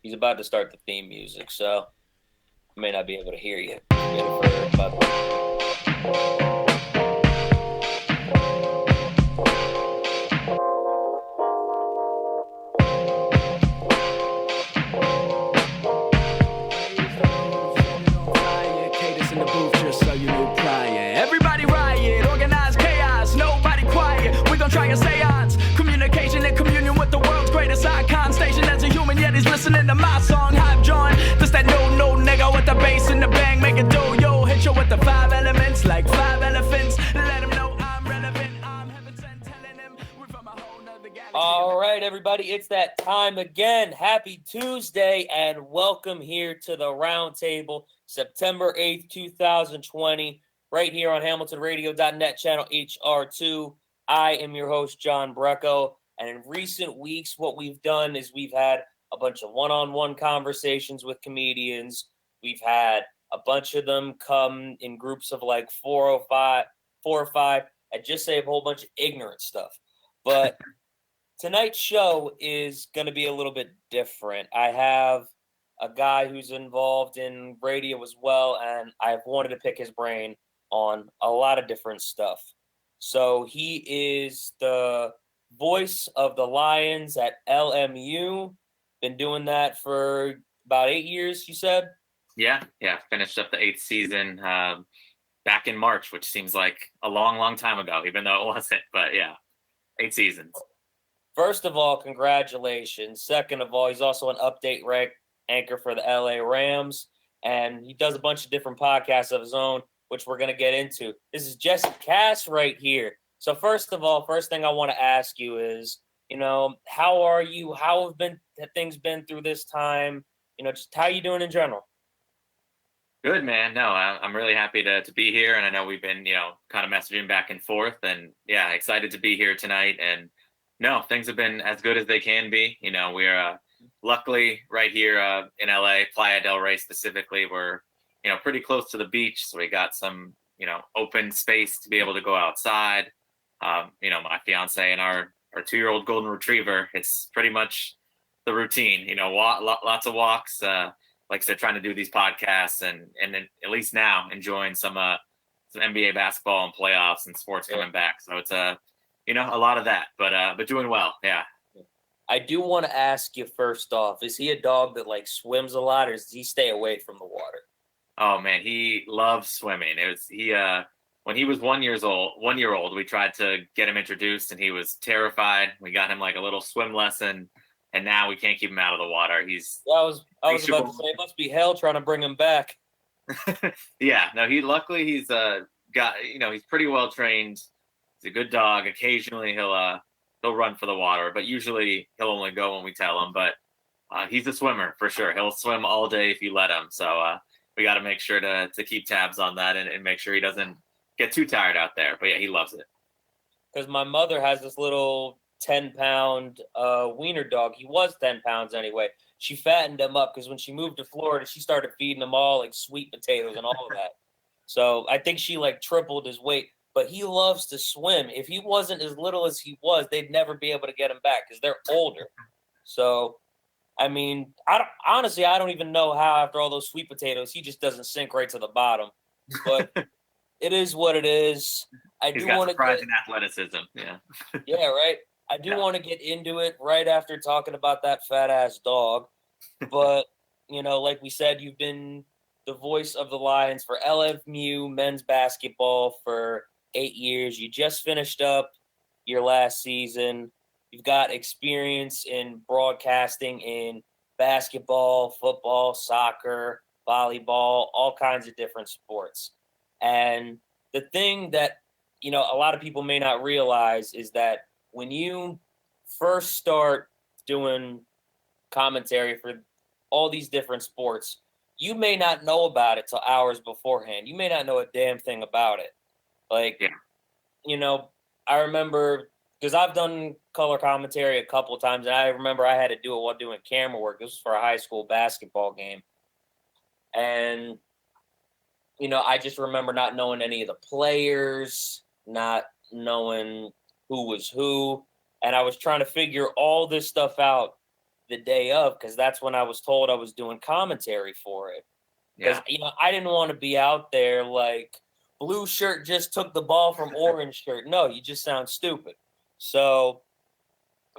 He's about to start the theme music, so I may not be able to hear you. In the booth, just so you knew prior. Everybody riot, organized chaos, nobody quiet. We gon' try a seance. Communication and communion with the world's greatest icon. Station as a human, yet he's listening to my song. Hype John, this that no nigga with the bass and the bang. Make it do, yo, hit you with the 5 elements like 5 elephants. Let him know I'm relevant. I'm heaven sent, telling him we're from a whole nother galaxy. All right, everybody, it's that time again. Happy Tuesday, and welcome here to the Round Table. September 8th, 2020, right here on HamiltonRadio.net, channel HR2. I am your host, John Brecco, and in recent weeks, what we've done is we've had a bunch of one-on-one conversations with comedians. We've had a bunch of them come in groups of like four or five, and just say a whole bunch of ignorant stuff. But tonight's show is going to be a little bit different. I have a guy who's involved in radio as well, and I've wanted to pick his brain on a lot of different stuff. So he is the voice of the Lions at LMU. Been doing that for about 8 years, you said? Yeah. Finished up the 8th season back in March, which seems like a long time ago, even though it wasn't. But yeah, 8 seasons. First of all, congratulations. Second of all, he's also an update anchor for the LA Rams, and he does a bunch of different podcasts of his own, which we're going to get into. This is Jesse KASS right here. So first of all, first thing I want to ask you is, how are you? How have things been through this time? Just how you doing in general? Good, man. No, I'm really happy to be here, and I know we've been, kind of messaging back and forth, and yeah, excited to be here tonight. And no, things have been as good as they can be. We're luckily right here in LA, Playa del Rey specifically, we're, pretty close to the beach. So we got some, open space to be able to go outside. My fiance and our 2-year-old golden retriever, it's pretty much the routine, lots of walks, like I said, trying to do these podcasts and then at least now enjoying some NBA basketball and playoffs and sports coming back. So it's a lot of that, but doing well. Yeah. I do want to ask you first off, is he a dog that like swims a lot, or does he stay away from the water? Oh man, he loves swimming. When he was 1 year old, we tried to get him introduced and he was terrified. We got him like a little swim lesson, and now we can't keep him out of the water. I was about to say it must be hell trying to bring him back. Yeah, no, he's got, he's pretty well trained. He's a good dog. Occasionally he'll run for the water, but usually he'll only go when we tell him. But he's a swimmer for sure. He'll swim all day if you let him. So we got to make sure to keep tabs on that and make sure he doesn't get too tired out there. But yeah, he loves it. Because my mother has this little 10-pound wiener dog. He was 10 pounds anyway. She fattened him up because when she moved to Florida, she started feeding him all like sweet potatoes and all of that. So I think she like tripled his weight. But he loves to swim. If he wasn't as little as he was, they'd never be able to get him back because they're older. So, I mean, I don't even know how after all those sweet potatoes, he just doesn't sink right to the bottom. But it is what it is. He's got surprising athleticism. Yeah. Yeah, right. I do want to get into it right after talking about that fat-ass dog. But, like we said, you've been the voice of the Lions for LMU men's basketball for 8 years. You just finished up your last season. You've got experience in broadcasting in basketball, football, soccer, volleyball, all kinds of different sports. And the thing that, a lot of people may not realize is that when you first start doing commentary for all these different sports, you may not know about it till hours beforehand. You may not know a damn thing about it. Like, I remember, because I've done color commentary a couple of times, and I remember I had to do it while doing camera work. This was for a high school basketball game. And, I just remember not knowing any of the players, not knowing who was who. And I was trying to figure all this stuff out the day of, because that's when I was told I was doing commentary for it. Because I didn't want to be out there like blue shirt just took the ball from orange shirt. No, you just sound stupid. So,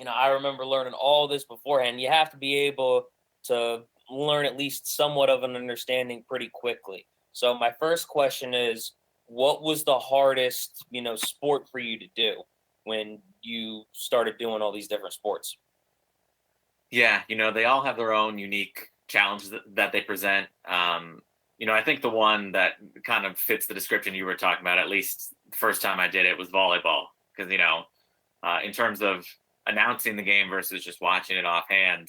I remember learning all this beforehand. You have to be able to learn at least somewhat of an understanding pretty quickly. So my first question is, what was the hardest, sport for you to do when you started doing all these different sports? Yeah, they all have their own unique challenges that they present. I think the one that kind of fits the description you were talking about, at least the first time I did it, was volleyball. Because, in terms of announcing the game versus just watching it offhand,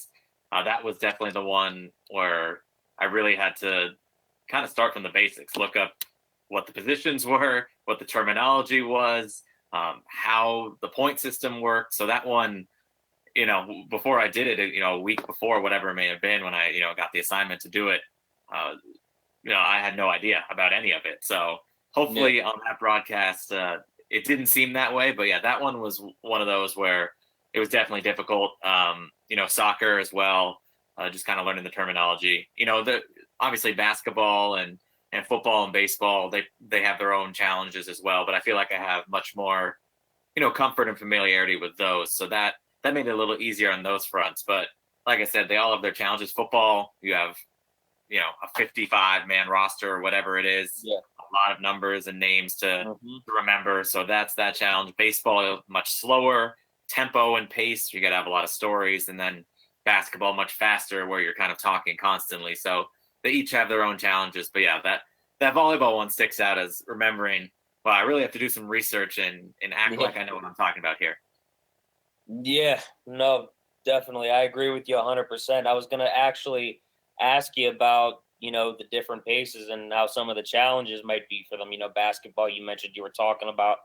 that was definitely the one where I really had to kind of start from the basics, look up what the positions were, what the terminology was, how the point system worked. So that one, before I did it, a week before, whatever it may have been, when I, got the assignment to do it, I had no idea about any of it. So hopefully on that broadcast, it didn't seem that way. But yeah, that one was one of those where it was definitely difficult. Soccer as well, just kind of learning the terminology. Obviously basketball and football and baseball, they have their own challenges as well. But I feel like I have much more, comfort and familiarity with those. So that made it a little easier on those fronts. But like I said, they all have their challenges. Football, you have, a 55-man roster or whatever it is. Yeah. A lot of numbers and names to remember. So that's that challenge. Baseball, much slower tempo and pace. You got to have a lot of stories. And then basketball, much faster, where you're kind of talking constantly. So they each have their own challenges. But yeah, that volleyball one sticks out as remembering, well, I really have to do some research and act like I know what I'm talking about here. Yeah, no, definitely. I agree with you 100%. I was going to actually ask you about, the different paces and how some of the challenges might be for them. Basketball, you mentioned you were talking about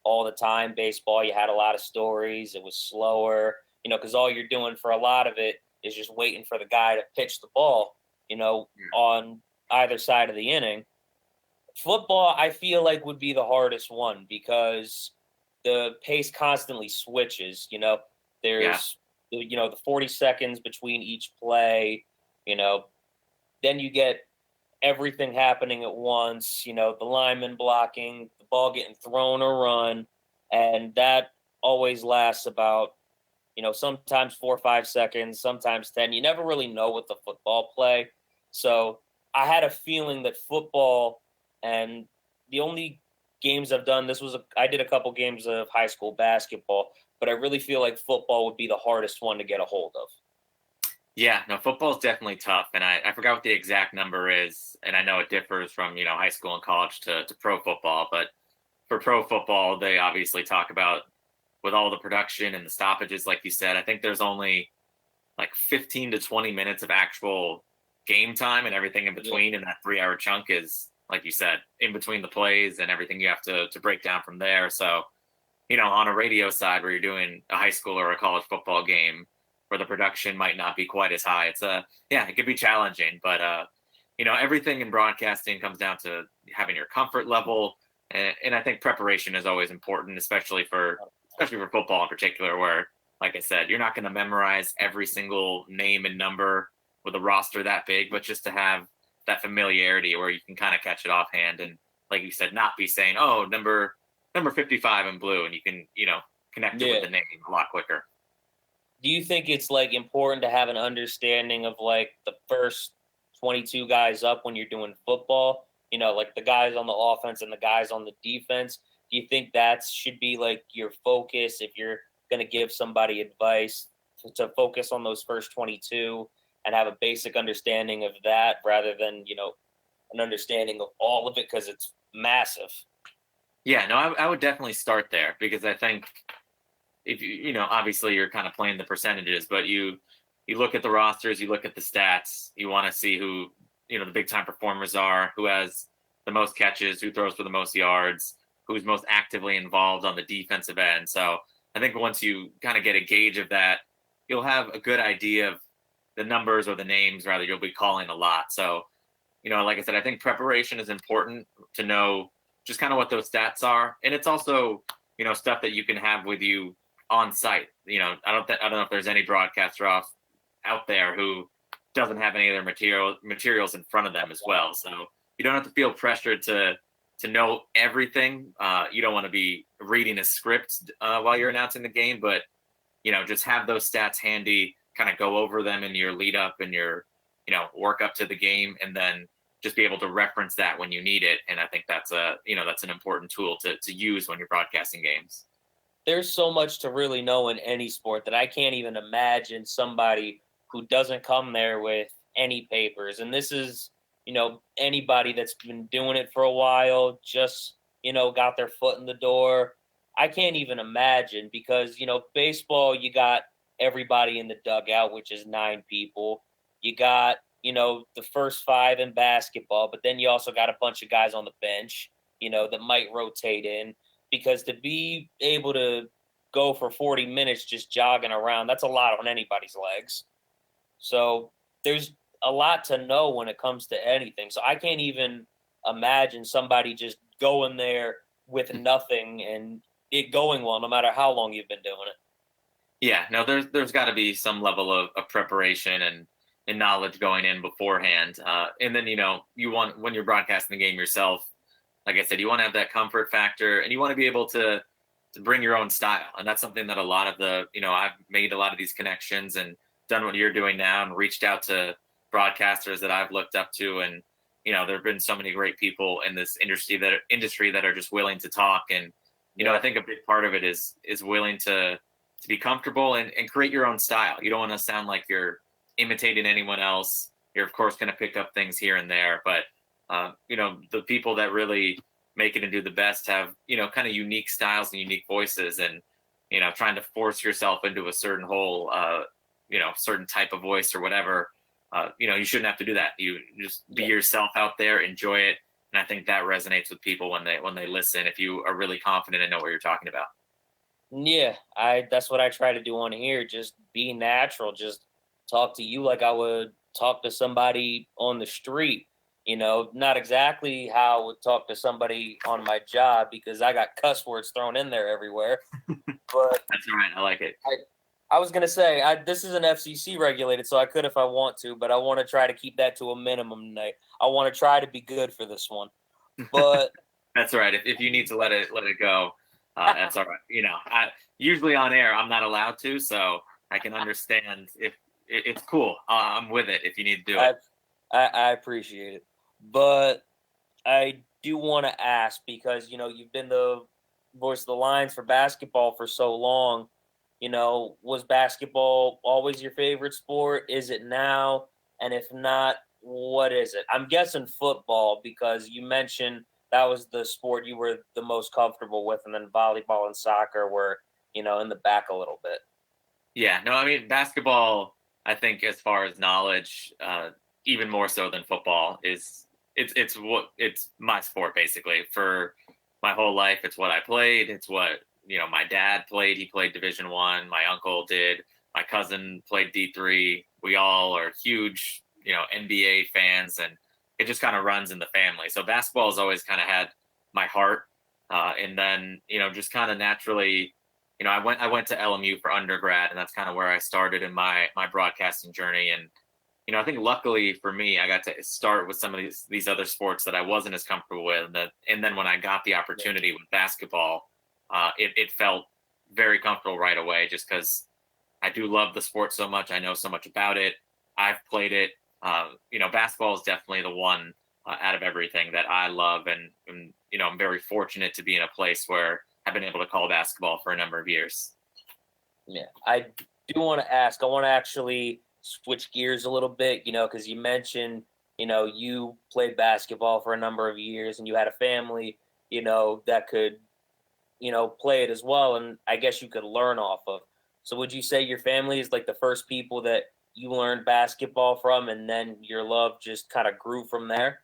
all the time. Baseball, you had a lot of stories. It was slower, because all you're doing for a lot of it is just waiting for the guy to pitch the ball, on either side of the inning. Football, I feel like, would be the hardest one because the pace constantly switches. There's the 40 seconds between each play. Then you get everything happening at once. The lineman blocking, the ball getting thrown or run, and that always lasts about sometimes 4 or 5 seconds, sometimes 10. You never really know with the football play. So I had a feeling that football, and the only games I've done, I did a couple games of high school basketball, but I really feel like football would be the hardest one to get a hold of. Yeah, no, football is definitely tough. And I forgot what the exact number is. And I know it differs from, high school and college to pro football. But for pro football, they obviously talk about, with all the production and the stoppages, like you said, I think there's only like 15 to 20 minutes of actual game time, and everything in between. And that 3-hour chunk is, like you said, in between the plays and everything you have to break down from there. So, on a radio side where you're doing a high school or a college football game where the production might not be quite as high, it could be challenging. But, everything in broadcasting comes down to having your comfort level. And I think preparation is always important, especially for football in particular, where, like I said, you're not going to memorize every single name and number with a roster that big, but just to have that familiarity where you can kind of catch it offhand. And like you said, not be saying, oh, number 55 in blue, and you can, connect it with the name a lot quicker. Do you think it's like important to have an understanding of like the first 22 guys up when you're doing football, like the guys on the offense and the guys on the defense? Do you think that should be like your focus if you're going to give somebody advice to focus on those first 22 and have a basic understanding of that rather than, an understanding of all of it because it's massive? Yeah, no, I would definitely start there, because I think if obviously you're kind of playing the percentages, but you look at the rosters, you look at the stats, you want to see who, the big time performers are, who has the most catches, who throws for the most yards, who's most actively involved on the defensive end. So I think once you kind of get a gauge of that, you'll have a good idea of the numbers, or the names rather, you'll be calling a lot. So, like I said, I think preparation is important to know just kind of what those stats are. And it's also, stuff that you can have with you on site. I don't know if there's any broadcaster off out there who doesn't have any other materials in front of them as well. So you don't have to feel pressured to know everything. You don't want to be reading a script while you're announcing the game, but just have those stats handy, kind of go over them in your lead up and your work up to the game, and then just be able to reference that when you need it. And I think that's that's an important tool to use when you're broadcasting games. There's so much to really know in any sport that I can't even imagine somebody who doesn't come there with any papers. And this is, anybody that's been doing it for a while, just, got their foot in the door. I can't even imagine because, baseball, you got everybody in the dugout, which is 9 people. You got, the first 5 in basketball, but then you also got a bunch of guys on the bench, that might rotate in. Because to be able to go for 40 minutes just jogging around, that's a lot on anybody's legs. So there's a lot to know when it comes to anything. So I can't even imagine somebody just going there with nothing and it going well, no matter how long you've been doing it. Yeah, no, there's got to be some level of preparation and knowledge going in beforehand. And then, you want, when you're broadcasting the game yourself, like I said, you want to have that comfort factor, and you want to be able to bring your own style. And that's something that a lot of I've made a lot of these connections and done what you're doing now and reached out to broadcasters that I've looked up to. And, there have been so many great people in this industry that are just willing to talk. And, I think a big part of it is willing to be comfortable and create your own style. You don't want to sound like you're imitating anyone else. You're of course going to pick up things here and there, but the people that really make it and do the best have, kind of unique styles and unique voices, and, trying to force yourself into a certain whole, certain type of voice or whatever, you shouldn't have to do that. You just be yourself out there, enjoy it. And I think that resonates with people when they listen, if you are really confident and know what you're talking about. Yeah, that's what I try to do on here. Just be natural. Just talk to you like I would talk to somebody on the street. Not exactly how I would talk to somebody on my job because I got cuss words thrown in there everywhere. But that's all right. I like it. I was going to say, this isn't FCC regulated, so I could if I want to, but I want to try to keep that to a minimum tonight. I want to try to be good for this one. But that's all right. If you need to let it go, that's all right. Usually on air, I'm not allowed to, so I can understand if it's cool. I'm with it if you need to do it. I appreciate it. But I do want to ask because, you've been the voice of the Lions for basketball for so long. Was basketball always your favorite sport? Is it now? And if not, what is it? I'm guessing football because you mentioned that was the sport you were the most comfortable with, and then volleyball and soccer were, in the back a little bit. Yeah, no, I mean, basketball, I think as far as knowledge, even more so than football, it's my sport basically. For my whole life, it's what I played. It's what my dad played. He played Division I. My uncle did. My cousin played D3. We all are huge NBA fans, and it just kind of runs in the family. So basketball has always kind of had my heart, and then just kind of naturally, I went to LMU for undergrad, and that's kind of where I started in my broadcasting journey. And I think luckily for me, I got to start with some of these other sports that I wasn't as comfortable with. And then when I got the opportunity with basketball, it felt very comfortable right away, just because I do love the sport so much. I know so much about it. I've played it. Basketball is definitely the one out of everything that I love. And I'm very fortunate to be in a place where I've been able to call basketball for a number of years. Yeah, I do want to ask. I want to actually switch gears a little bit, because you mentioned, you played basketball for a number of years and you had a family, that could, play it as well. And I guess you could learn off of. So would you say your family is like the first people that you learned basketball from, and then your love just kind of grew from there?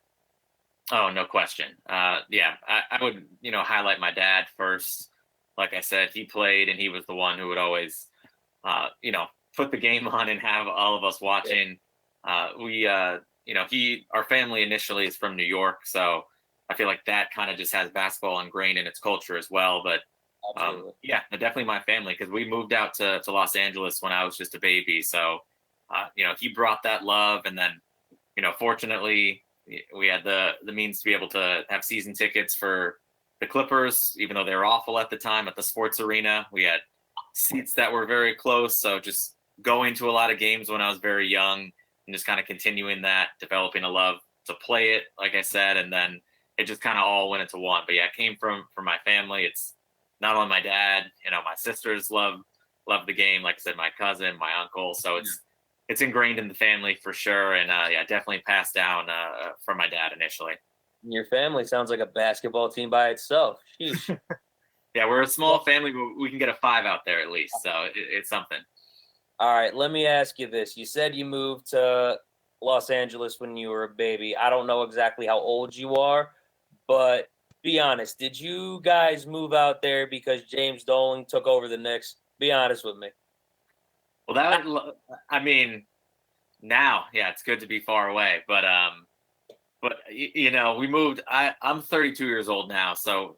Oh, no question. Yeah, I would, highlight my dad first. Like I said, he played, and he was the one who would always, put the game on and have all of us watching. Our family initially is from New York, so I feel like that kind of just has basketball ingrained in its culture as well. But yeah, definitely my family, because we moved out to Los Angeles when I was just a baby. So he brought that love, and then fortunately we had the means to be able to have season tickets for the Clippers, even though they were awful at the time at the sports arena. We had seats that were very close, so just going to a lot of games when I was very young and just kind of continuing that, developing a love to play it, like I said, and then it just kind of all went into one. But yeah, it came from my family. It's not only my dad, my sisters love the game. Like I said, my cousin, my uncle. So it's ingrained in the family for sure. And definitely passed down from my dad initially. Your family sounds like a basketball team by itself. Sheesh. Yeah, we're a small family, but we can get a 5 out there at least. So it's something. All right, let me ask you this. You said you moved to Los Angeles when you were a baby. I don't know exactly how old you are, but be honest. Did you guys move out there because James Dolan took over the Knicks? Be honest with me. Well, now, yeah, it's good to be far away, but we moved. I'm 32 years old now, so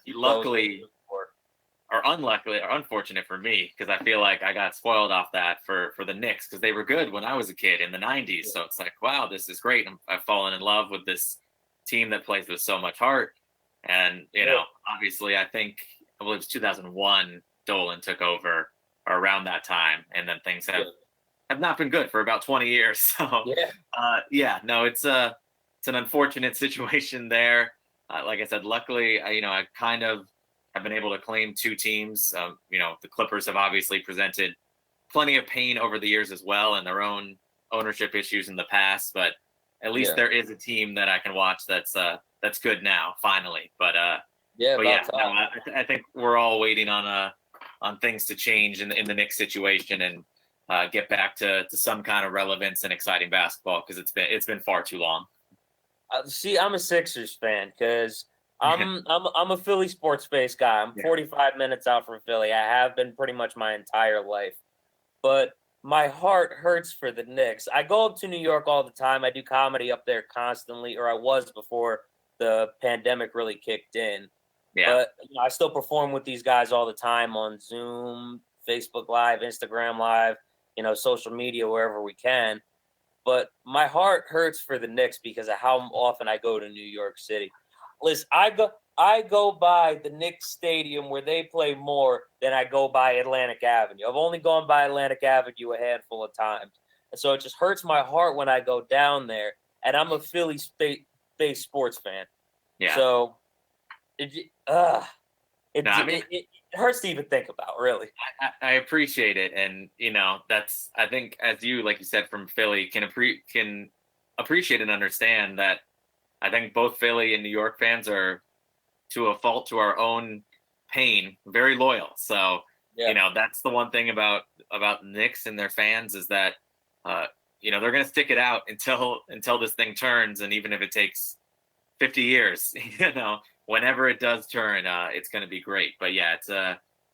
luckily, or unluckily, or unfortunate for me, because I feel like I got spoiled off that for the Knicks, because they were good when I was a kid in the 90s. So it's like, wow, this is great. I've fallen in love with this team that plays with so much heart. And, obviously, I believe it was 2001, Dolan took over, or around that time. And then things have not been good for about 20 years. So, it's an unfortunate situation there. Like I said, luckily, I kind of have been able to claim 2 teams. The Clippers have obviously presented plenty of pain over the years as well, and their own ownership issues in the past. But at least there is a team that I can watch that's good now, finally. But I think we're all waiting on things to change in the Knicks situation and get back to some kind of relevance and exciting basketball, because it's been far too long. See, I'm a Sixers fan because I'm a Philly sports based guy. I'm 45 minutes out from Philly. I have been pretty much my entire life, but my heart hurts for the Knicks. I go up to New York all the time. I do comedy up there constantly, or I was before the pandemic really kicked in. Yeah. But I still perform with these guys all the time on Zoom, Facebook Live, Instagram Live, social media, wherever we can. But my heart hurts for the Knicks because of how often I go to New York City. Listen, I go by the Knicks Stadium where they play more than I go by Atlantic Avenue. I've only gone by Atlantic Avenue a handful of times. And so it just hurts my heart when I go down there. And I'm a Philly-based sports fan. Yeah. So it hurts to even think about, really. I appreciate it. And, that's, I think, as you, like you said, from Philly, can appreciate and understand that I think both Philly and New York fans are, to a fault, to our own pain, very loyal. So, that's the one thing about Knicks and their fans is that, they're going to stick it out until this thing turns. And even if it takes 50 years, whenever it does turn, it's going to be great. But yeah,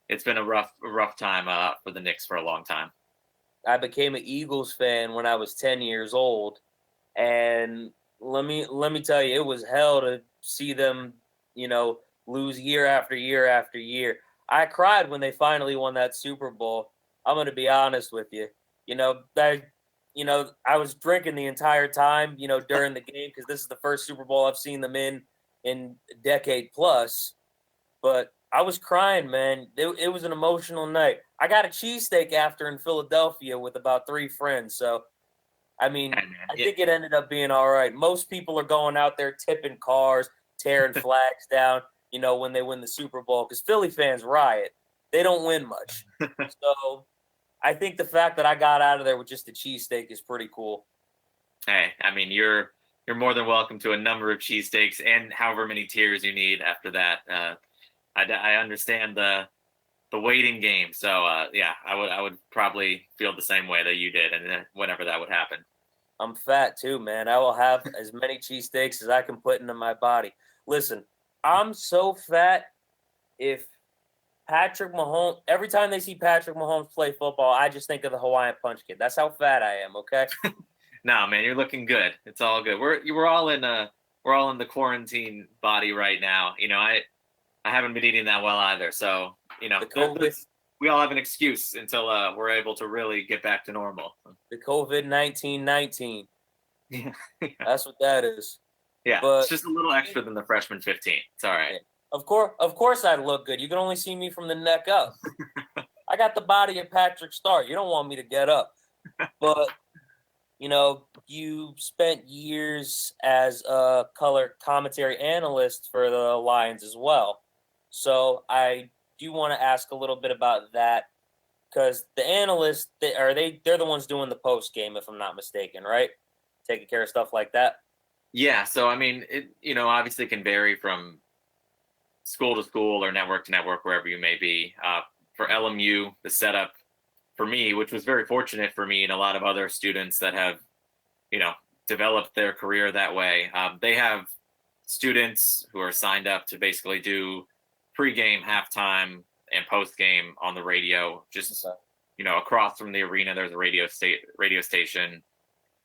it's been a rough time for the Knicks for a long time. I became an Eagles fan when I was 10 years old, and let me tell you, it was hell to see them, lose year after year after year. I cried when they finally won that Super Bowl. I'm going to be honest with you. I was drinking the entire time, during the game, because this is the first Super Bowl I've seen them in a decade plus. But I was crying, man. It was an emotional night. I got a cheesesteak after in Philadelphia with about 3 friends. So, I think it ended up being all right. Most people are going out there tipping cars, tearing flags down, when they win the Super Bowl, because Philly fans riot. They don't win much. So I think the fact that I got out of there with just a cheesesteak is pretty cool. Hey, you're more than welcome to a number of cheesesteaks and however many tears you need after that. I understand the waiting game. So I would probably feel the same way that you did, and whenever that would happen. I'm fat too, man. I will have as many cheesesteaks as I can put into my body. Listen, I'm so fat. If Patrick Mahomes, every time they see Patrick Mahomes play football, I just think of the Hawaiian Punch Kid. That's how fat I am. Okay. No, man, you're looking good. It's all good. We're all in the quarantine body right now. I haven't been eating that well either. So the we all have an excuse until we're able to really get back to normal. The COVID-19. Yeah, That's what that is. yeah. But It's just a little extra than the freshman 15. It's all right. of course, I look good. You can only see me from the neck up. I got the body of Patrick Star. You don't want me to get up. But you spent years as a color commentary analyst for the Lions as well. So I do want to ask a little bit about that because the analysts, they're the ones doing the post game, if I'm not mistaken, right? Taking care of stuff like that. Yeah. So I mean, it obviously can vary from school to school or network to network, wherever you may be. For LMU, the setup for me, which was very fortunate for me and a lot of other students that have, developed their career that way. They have students who are signed up to basically do pregame, halftime, and postgame on the radio. Just across from the arena, there's a radio station,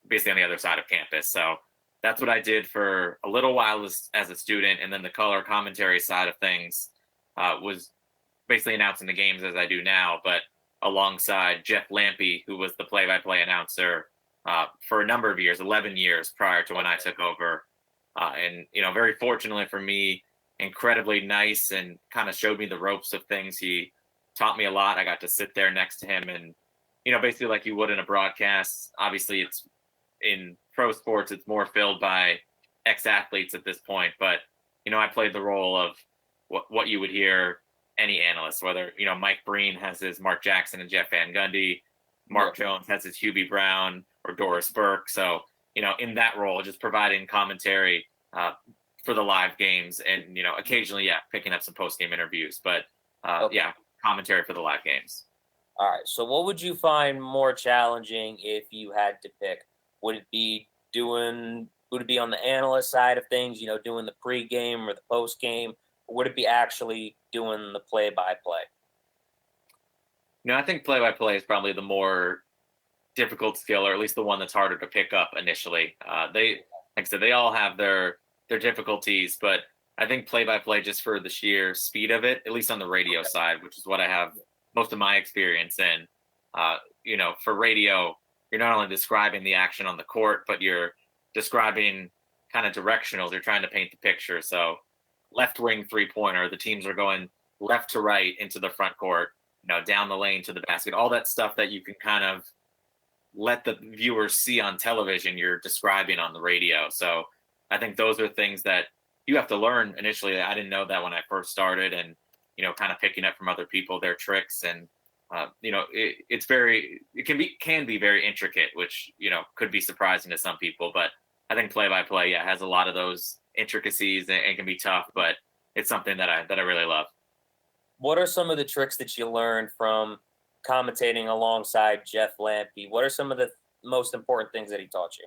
basically on the other side of campus. So that's what I did for a little while as a student, and then the color commentary side of things was basically announcing the games as I do now, but alongside Jeff Lampy, who was the play-by-play announcer for a number of years, 11 years prior to when I took over. And very fortunately for me, incredibly nice and kind of showed me the ropes of things. He taught me a lot. I got to sit there next to him and, basically like you would in a broadcast. Obviously, it's in pro sports, it's more filled by ex-athletes at this point. But, I played the role of what you would hear any analyst, whether, Mike Breen has his Mark Jackson and Jeff Van Gundy, Mark Jones has his Hubie Brown or Doris Burke. So, in that role, just providing commentary for the live games and, occasionally, picking up some post-game interviews. But, commentary for the live games. All right. So what would you find more challenging if you had to pick? Would it be on the analyst side of things, doing the pregame or the postgame? Or would it be actually doing the play-by-play? I think play-by-play is probably the more difficult skill, or at least the one that's harder to pick up initially. Like I said, they all have their difficulties, but I think play-by-play, just for the sheer speed of it, at least on the radio side, which is what I have most of my experience in. For radio, you're not only describing the action on the court, but you're describing kind of directionals. You're trying to paint the picture. So left wing 3-pointer, the teams are going left to right into the front court, down the lane to the basket, all that stuff that you can kind of let the viewers see on television, you're describing on the radio. So I think those are things that you have to learn initially. I didn't know that when I first started, and, kind of picking up from other people, their tricks. And, it can be very intricate, which, could be surprising to some people, but I think play-by-play, has a lot of those intricacies and can be tough, but it's something that I really love. What are some of the tricks that you learned from commentating alongside Jeff Lampy? What are some of the most important things that he taught you?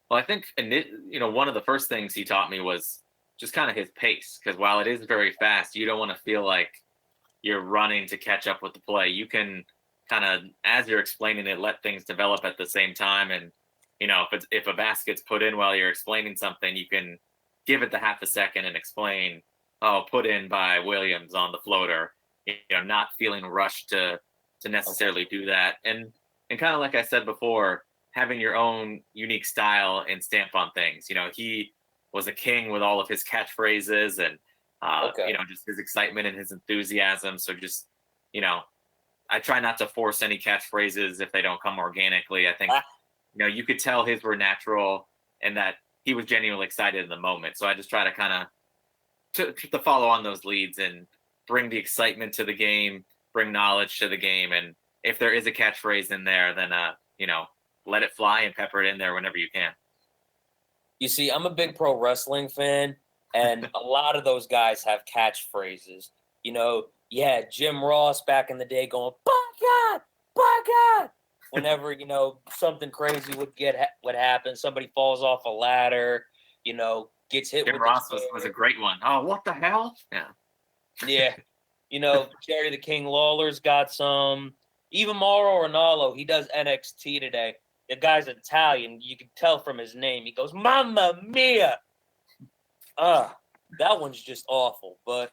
Well, I think, one of the first things he taught me was just kind of his pace, because while it is very fast, you don't want to feel like you're running to catch up with the play. You can kind of, as you're explaining it, let things develop at the same time. And, if a basket's put in while you're explaining something, you can give it the half a second and explain, put in by Williams on the floater, not feeling rushed to necessarily do that. And kind of like I said before, having your own unique style and stamp on things. He was a king with all of his catchphrases and, just his excitement and his enthusiasm. So just, I try not to force any catchphrases if they don't come organically. I think, you could tell his were natural and that he was genuinely excited in the moment. So I just try to kind of to follow on those leads and bring the excitement to the game, bring knowledge to the game. And if there is a catchphrase in there, then, let it fly and pepper it in there whenever you can. You see, I'm a big pro wrestling fan, and a lot of those guys have catchphrases. Jim Ross back in the day going, by God, whenever, something crazy would happen. Somebody falls off a ladder, gets hit Jim with Ross was a great one. Oh, what the hell? Yeah. Yeah. Jerry the King Lawler's got some. Even Mauro Ranallo, he does NXT today. The guy's Italian. You can tell from his name. He goes, Mamma Mia. That one's just awful. But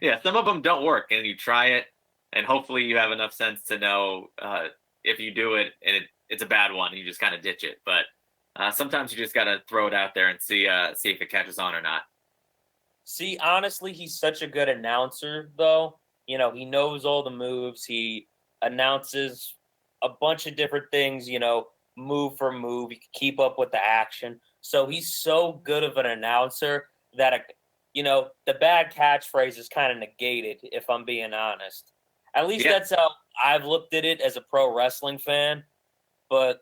Yeah, some of them don't work, and you try it, and hopefully you have enough sense to know if you do it and it's a bad one, you just kind of ditch it. But sometimes you just got to throw it out there and see if it catches on or not. See, honestly, he's such a good announcer, though. He knows all the moves. He announces a bunch of different things, move for move. He can keep up with the action. So he's so good of an announcer that, the bad catchphrase is kind of negated, if I'm being honest. At least Yeah, that's how I've looked at it as a pro wrestling fan. But,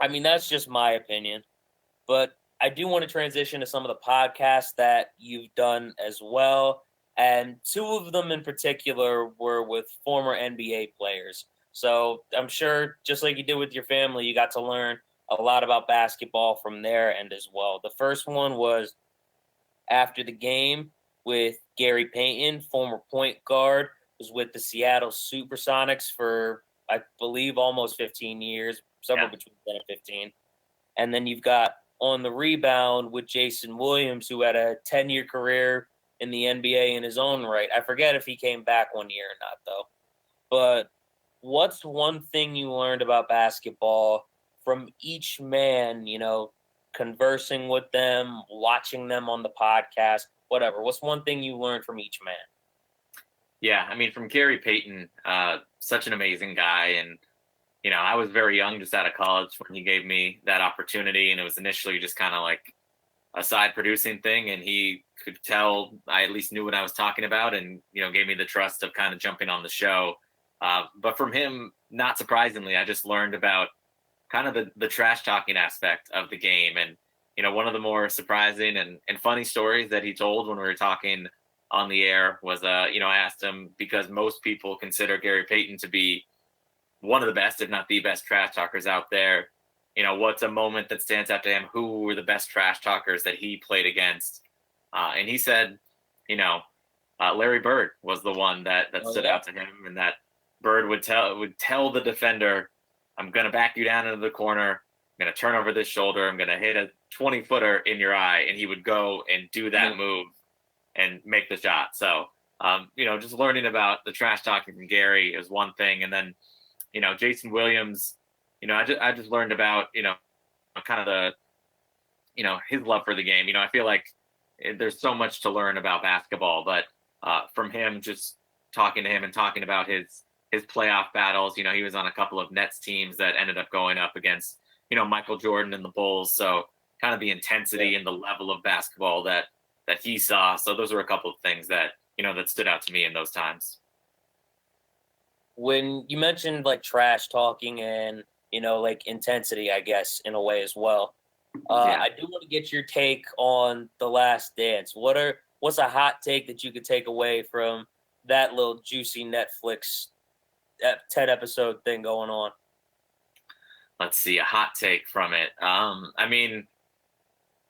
I mean, that's just my opinion. But I do want to transition to some of the podcasts that you've done as well. And two of them in particular were with former NBA players. So I'm sure, just like you did with your family, you got to learn a lot about basketball from their end as well. The first one was after the game with Gary Payton, former point guard, was with the Seattle Supersonics for, I believe, almost 15 years, somewhere yeah, between 10 and 15. And then you've got on the rebound with Jason Williams, who had a 10-year career in the NBA in his own right. I forget if he came back one year or not, though. But what's one thing you learned about basketball from each man, conversing with them, watching them on the podcast, whatever? What's one thing you learned from each man? yeah. I mean, from Gary Payton, such an amazing guy, and I was very young, just out of college when he gave me that opportunity, and it was initially just kind of like a side producing thing, and he could tell I at least knew what I was talking about, and gave me the trust of kind of jumping on the show. But from him, not surprisingly, I just learned about kind of the trash talking aspect of the game, and one of the more surprising and funny stories that he told when we were talking on the air was I asked him, because most people consider Gary Payton to be one of the best, if not the best trash talkers out there. What's a moment that stands out to him? Who were the best trash talkers that he played against? And he said, Larry Bird was the one that Oh, stood yeah. out to him, and that Bird would tell the defender, "I'm going to back you down into the corner. I'm going to turn over this shoulder. I'm going to hit a 20-footer in your eye," and he would go and do that move and make the shot. So, just learning about the trash talking from Gary is one thing, and then Jason Williams, I just learned about, kind of his love for the game. I feel like there's so much to learn about basketball, but from him, just talking to him and talking about his playoff battles, he was on a couple of Nets teams that ended up going up against, Michael Jordan and the Bulls. So kind of the intensity and the level of basketball that he saw. So those are a couple of things that, that stood out to me in those times. When you mentioned like trash talking and like intensity, I guess in a way as well, Yeah. I do want to get your take on The Last Dance. What's a hot take that you could take away from that little juicy Netflix 10 episode thing going on? Let's see, a hot take from it. I mean,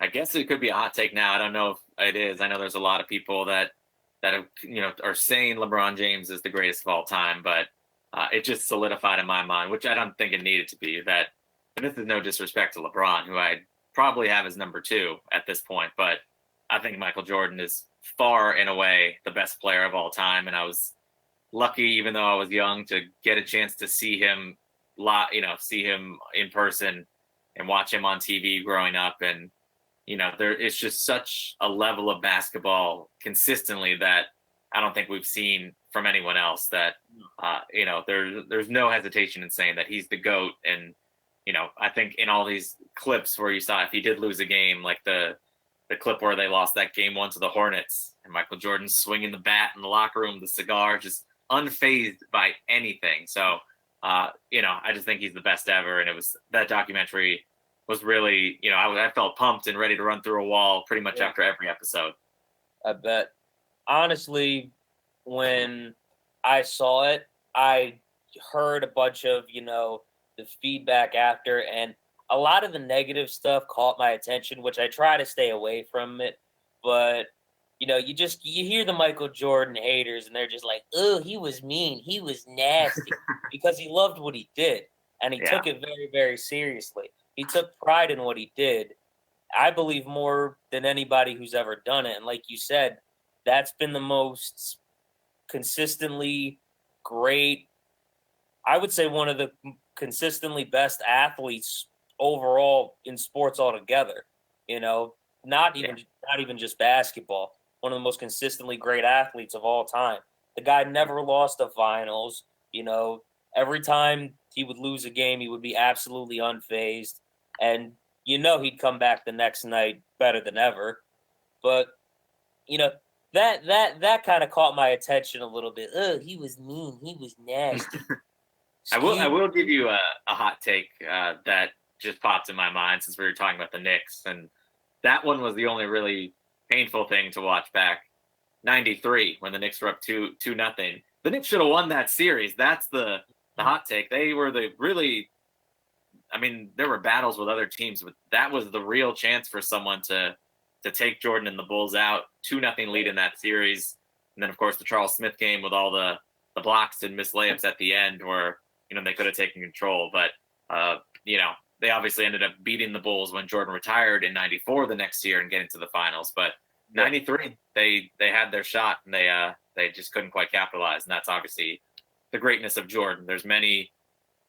I guess it could be a hot take now. I don't know if it is. I know there's a lot of people that have, are saying LeBron James is the greatest of all time, but it just solidified in my mind, which I don't think it needed to be, that, and this is no disrespect to LeBron, who I probably have as number 2 at this point, but I think Michael Jordan is far and away the best player of all time. And I was lucky, even though I was young, to get a chance to see him see him in person and watch him on TV growing up. And, it's just such a level of basketball consistently that I don't think we've seen from anyone else, that, there's no hesitation in saying that he's the GOAT. And, I think in all these clips where you saw, if he did lose a game, like the clip where they lost that game 1 to the Hornets, and Michael Jordan swinging the bat in the locker room, the cigar, just unfazed by anything. So, I just think he's the best ever. And it was, that documentary was really, I felt pumped and ready to run through a wall pretty much after every episode. I bet. Honestly, when I saw it, I heard a bunch of, the feedback after, and a lot of the negative stuff caught my attention, which I try to stay away from it. But, you hear the Michael Jordan haters, and they're just like, oh, he was mean. He was nasty, because he loved what he did. And he took it very, very seriously. He took pride in what he did. I believe more than anybody who's ever done it. And like you said, that's been the most consistently great. I would say one of the consistently best athletes overall in sports altogether. You know, not even just basketball. One of the most consistently great athletes of all time. The guy never lost a finals. You know, every time he would lose a game, he would be absolutely unfazed, and he'd come back the next night better than ever. But that kind of caught my attention a little bit. Oh, he was mean. He was nasty. I will give you a hot take that just popped in my mind since we were talking about the Knicks, and that one was the only really painful thing to watch back. 93 when the Knicks were up 2-0. The Knicks should have won that series. That's the hot take. They were there were battles with other teams, but that was the real chance for someone to take Jordan and the Bulls out. 2-0 lead in that series. And then of course the Charles Smith game with all the blocks and missed layups at the end where, they could have taken control. But they obviously ended up beating the Bulls when Jordan retired in 94 the next year and getting to the finals. But 93, they had their shot and they just couldn't quite capitalize. And that's obviously the greatness of Jordan. There's many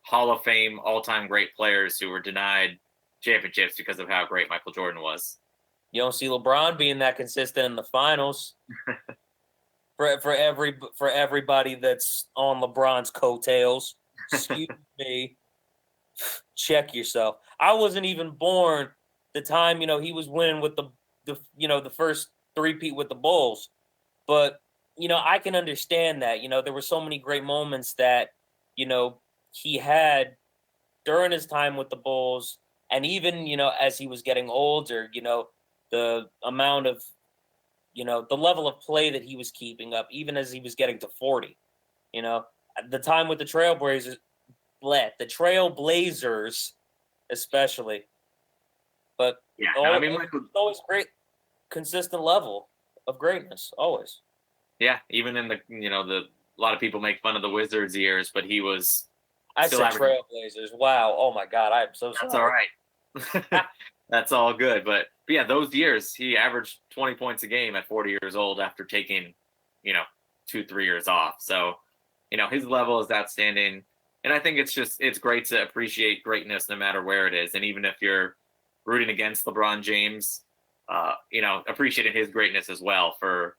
Hall of Fame all-time great players who were denied championships because of how great Michael Jordan was. You don't see LeBron being that consistent in the finals. for everybody that's on LeBron's coattails, excuse me, check yourself. I wasn't even born the time he was winning with the first three-peat with the Bulls, but I can understand that. There were so many great moments that he had during his time with the Bulls, and even as he was getting older, the amount of the level of play that he was keeping up, even as he was getting to 40. The time with the Trailblazers, especially. But always great, consistent level of greatness, always. Yeah, even in a lot of people make fun of the Wizards years, but he was. I said Trailblazers. Wow. Oh my God. I'm so sorry. That's all right. That's all good. But yeah, those years he averaged 20 points a game at 40 years old after taking, 2-3 years off. So, his level is outstanding. And I think it's great to appreciate greatness no matter where it is. And even if you're rooting against LeBron James, appreciating his greatness as well for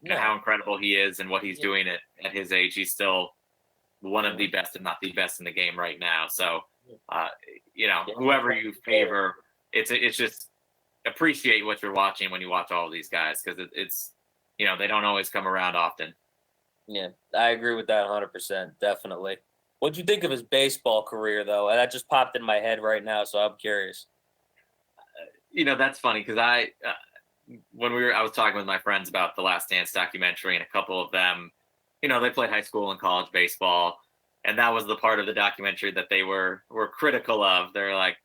how incredible he is and what he's doing at his age. He's still one of the best, if not the best in the game right now. So, whoever you favor, it's just appreciate what you're watching when you watch all of these guys, because it's they don't always come around often. Yeah, I agree with that 100%. Definitely. What'd you think of his baseball career, though? That just popped in my head right now, so I'm curious. That's funny because I was talking with my friends about the Last Dance documentary, and a couple of them, they played high school and college baseball, and that was the part of the documentary that they were critical of. They're like,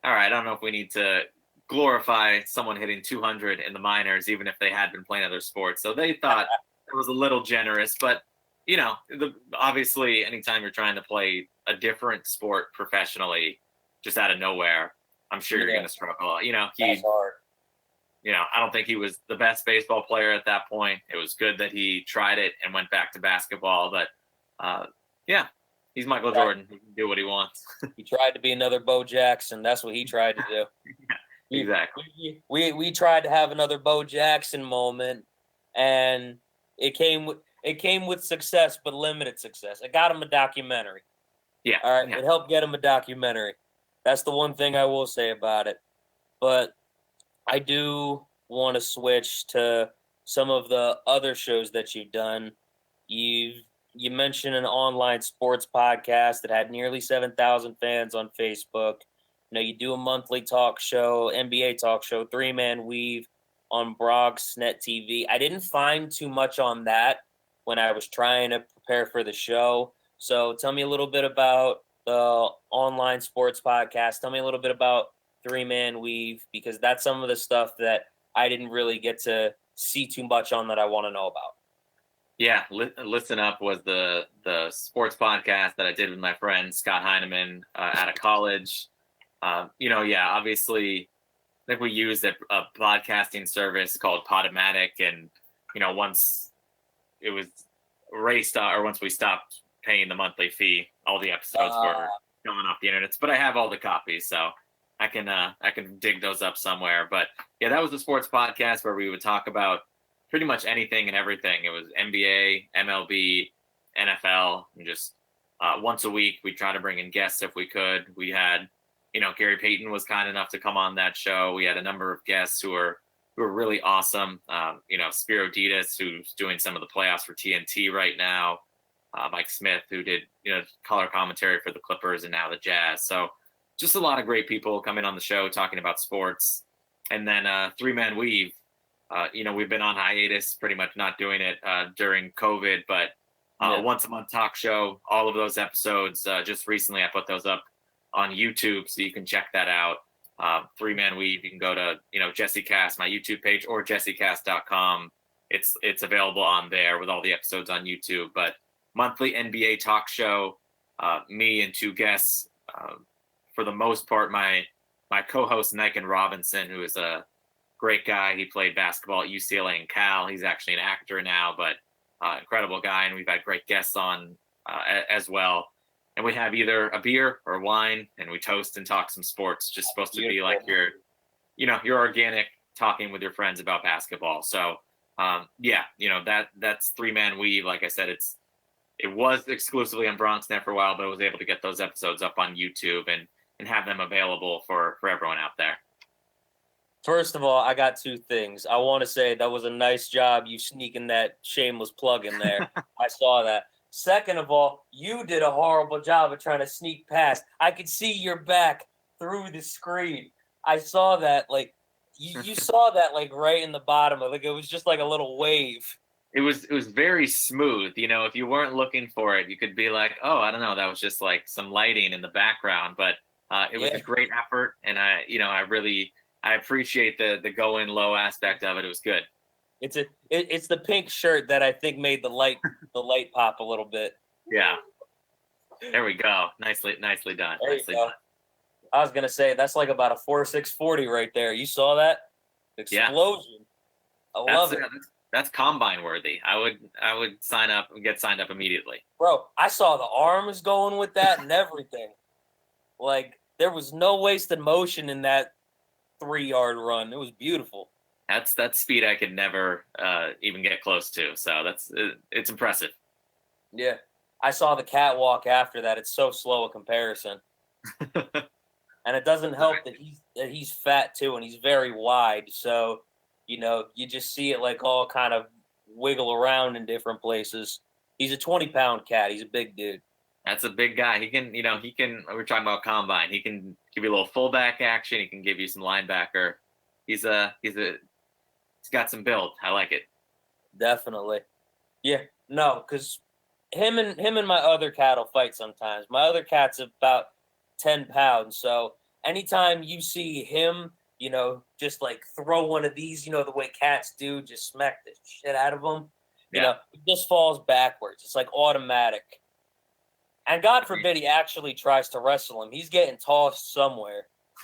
all right, I don't know if we need to glorify someone hitting 200 in the minors, even if they had been playing other sports. So they thought it was a little generous, but obviously anytime you're trying to play a different sport professionally, just out of nowhere, I'm sure you're going to struggle. That's hard. I don't think he was the best baseball player at that point. It was good that he tried it and went back to basketball, but he's Michael Jordan. He can do what he wants. He tried to be another Bo Jackson. That's what he tried to do. Yeah, exactly. We tried to have another Bo Jackson moment, and it came with success, but limited success. It got him a documentary. Yeah. All right. Yeah. It helped get him a documentary. That's the one thing I will say about it. But I do want to switch to some of the other shows that you've done. You mentioned an online sports podcast that had nearly 7,000 fans on Facebook. You do a monthly talk show, NBA talk show, 3-Man Weave on Brogsnet TV. I didn't find too much on that when I was trying to prepare for the show. So tell me a little bit about the online sports podcast. Tell me a little bit about 3-Man Weave, because that's some of the stuff that I didn't really get to see too much on that I want to know about. Yeah, Listen Up was the sports podcast that I did with my friend Scott Heineman out of college. Obviously, I think we used a podcasting service called Podomatic, and once it was raced or once we stopped paying the monthly fee, all the episodes were going off the internet. But I have all the copies, so I can dig those up somewhere. But yeah, that was the sports podcast where we would talk about pretty much anything and everything. It was NBA, MLB, NFL, and just once a week we'd try to bring in guests if we could. We had, Gary Payton was kind enough to come on that show. We had a number of guests who were really awesome. Spiro Ditas, who's doing some of the playoffs for TNT right now. Mike Smith, who did color commentary for the Clippers and now the Jazz. So just a lot of great people coming on the show talking about sports. And then Three-Man Weave. We've been on hiatus, pretty much not doing it during COVID, but once a month talk show, all of those episodes. Just recently, I put those up on YouTube, so you can check that out. Three-Man Weave. You can go to Jesse KASS, my YouTube page, or jessekass.com. It's available on there with all the episodes on YouTube. But monthly NBA talk show, me and two guests. For the most part, my co-host Niken Robinson, who is a great guy. He played basketball at UCLA and Cal. He's actually an actor now, but incredible guy. And we've had great guests on as well. And we have either a beer or wine, and we toast and talk some sports. Just supposed to be like your organic talking with your friends about basketball. So that's Three-Man Weave. Like I said, it was exclusively on BronxNet for a while, but I was able to get those episodes up on YouTube and have them available for everyone out there. First of all, I got two things. I want to say that was a nice job you sneaking that shameless plug in there. I saw that. Second of all, you did a horrible job of trying to sneak past. I could see your back through the screen. I saw that, like, you saw that, like, right in the bottom of it. It was just like a little wave. It was very smooth. If you weren't looking for it, you could be like, oh, I don't know, that was just like some lighting in the background. But it was a great effort, and I appreciate the go in low aspect of it. It was good. It's the pink shirt that I think made the light pop a little bit. Yeah. There we go. Nicely done. Nicely done. I was gonna say that's like about a 4.640 right there. You saw that explosion. Yeah. I love it. That's combine worthy. I would sign up and get signed up immediately. Bro, I saw the arms going with that and everything. Like, there was no wasted motion in that 3-yard run. It was beautiful. That's speed I could never even get close to. So it's impressive. Yeah. I saw the catwalk after that. It's so slow a comparison. And it doesn't help that he's fat too, and he's very wide. So, you just see it like all kind of wiggle around in different places. He's a 20-pound cat. He's a big dude. That's a big guy. He can, we're talking about combine. He can give you a little fullback action. He can give you some linebacker. He's got some build. I like it. Definitely. Yeah. No, because him and my other cat will fight sometimes. My other cat's about 10 pounds. So anytime you see him, just like throw one of these, the way cats do, just smack the shit out of him, it just falls backwards. It's like automatic. And God forbid he actually tries to wrestle him. He's getting tossed somewhere.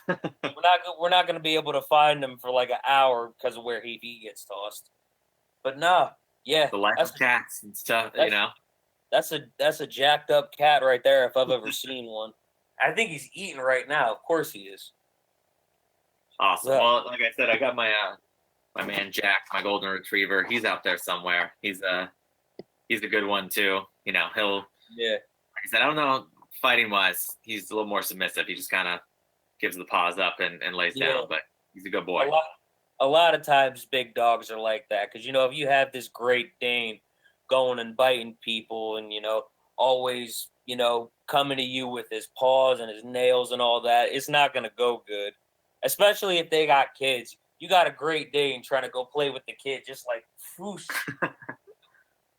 We're not going to be able to find him for like an hour because of where he gets tossed. But no, yeah. The life of cats and stuff, That's a jacked up cat right there if I've ever seen one. I think he's eating right now. Of course he is. Awesome. Yeah. Well, like I said, I got my man Jack, my golden retriever. He's out there somewhere. He's a good one too. He'll like I said, I don't know, fighting wise, he's a little more submissive. He just kind of gives the paws up and lays down, but he's a good boy. A lot of times big dogs are like that because if you have this Great Dane going and biting people and always coming to you with his paws and his nails and all that, it's not going to go good. Especially if they got kids. You got a Great Dane trying to go play with the kid, just like whoosh.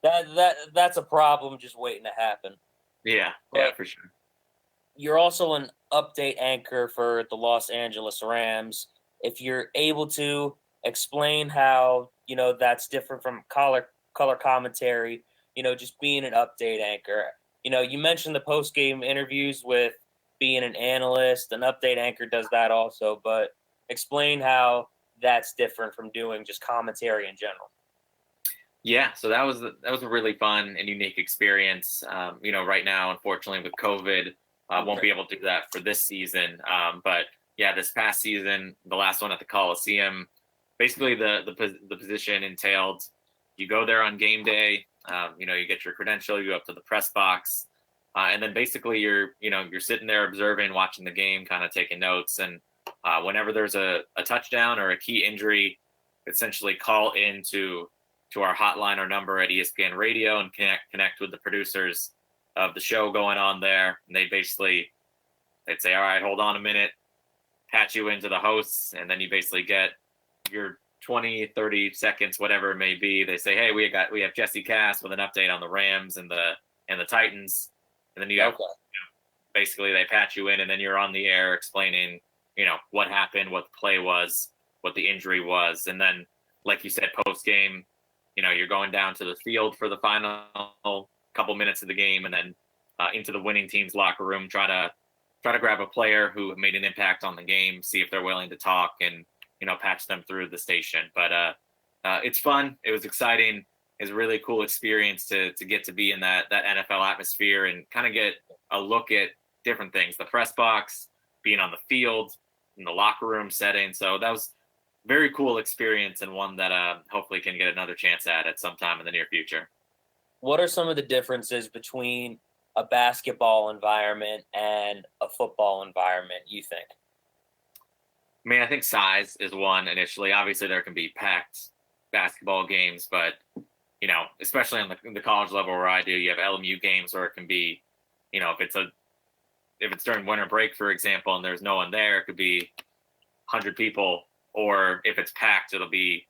That's a problem just waiting to happen. Yeah, for sure. You're also an update anchor for the Los Angeles Rams. If you're able to explain how, that's different from color commentary, just being an update anchor. You mentioned the post-game interviews with being an analyst. An update anchor does that also, but explain how that's different from doing just commentary in general. Yeah, so that was a really fun and unique experience. Right now, unfortunately, with COVID, won't be able to do that for this season. But yeah, this past season, the last one at the Coliseum, basically the position entailed you go there on game day. You get your credential, you go up to the press box, and then basically you're sitting there observing, watching the game, kind of taking notes, and whenever there's a touchdown or a key injury, essentially call into to our hotline or number at ESPN Radio and connect with the producers of the show going on there. And they'd say, all right, hold on a minute, patch you into the hosts, and then you basically get your 20, 30 seconds, whatever it may be. They say, hey, we have Jesse KASS with an update on the Rams and the Titans. And then you have basically they patch you in, and then you're on the air explaining, what happened, what the play was, what the injury was. And then, like you said, post game, you're going down to the field for the final couple minutes of the game, and then into the winning team's locker room, try to grab a player who made an impact on the game, see if they're willing to talk, and patch them through the station. But it's fun. It was exciting. It's a really cool experience to get to be in that NFL atmosphere and kind of get a look at different things. The press box, being on the field, in the locker room setting. So that was very cool experience, and one that hopefully can get another chance at some time in the near future. What are some of the differences between a basketball environment and a football environment, you think? I mean, I think size is one initially. Obviously, there can be packed basketball games, but, especially on the college level where I do, you have LMU games where it can be, if it's during winter break, for example, and there's no one there, it could be 100 people. Or if it's packed, it'll be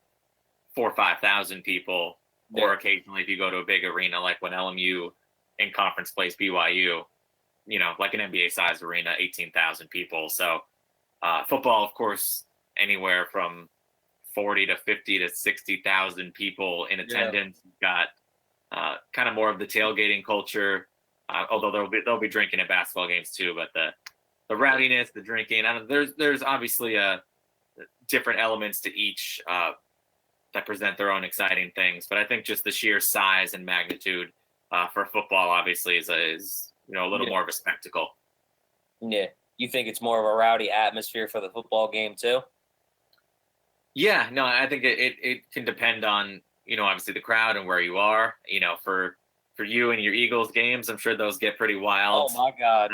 4,000 or 5,000 people. Yeah. Or occasionally, if you go to a big arena, like when LMU in conference plays BYU, like an NBA-sized arena, 18,000 people. So football, of course, anywhere from 40 to 50 to 60,000 people in attendance. Yeah. Got kind of more of the tailgating culture, although they'll be drinking at basketball games too. But the rowdiness, the drinking, there's obviously different elements to each that present their own exciting things. But I think just the sheer size and magnitude for football obviously is a little more of a spectacle. Yeah. You think it's more of a rowdy atmosphere for the football game too? Yeah, no, I think it can depend on, obviously the crowd and where you are. For you and your Eagles games, I'm sure those get pretty wild. Oh my God.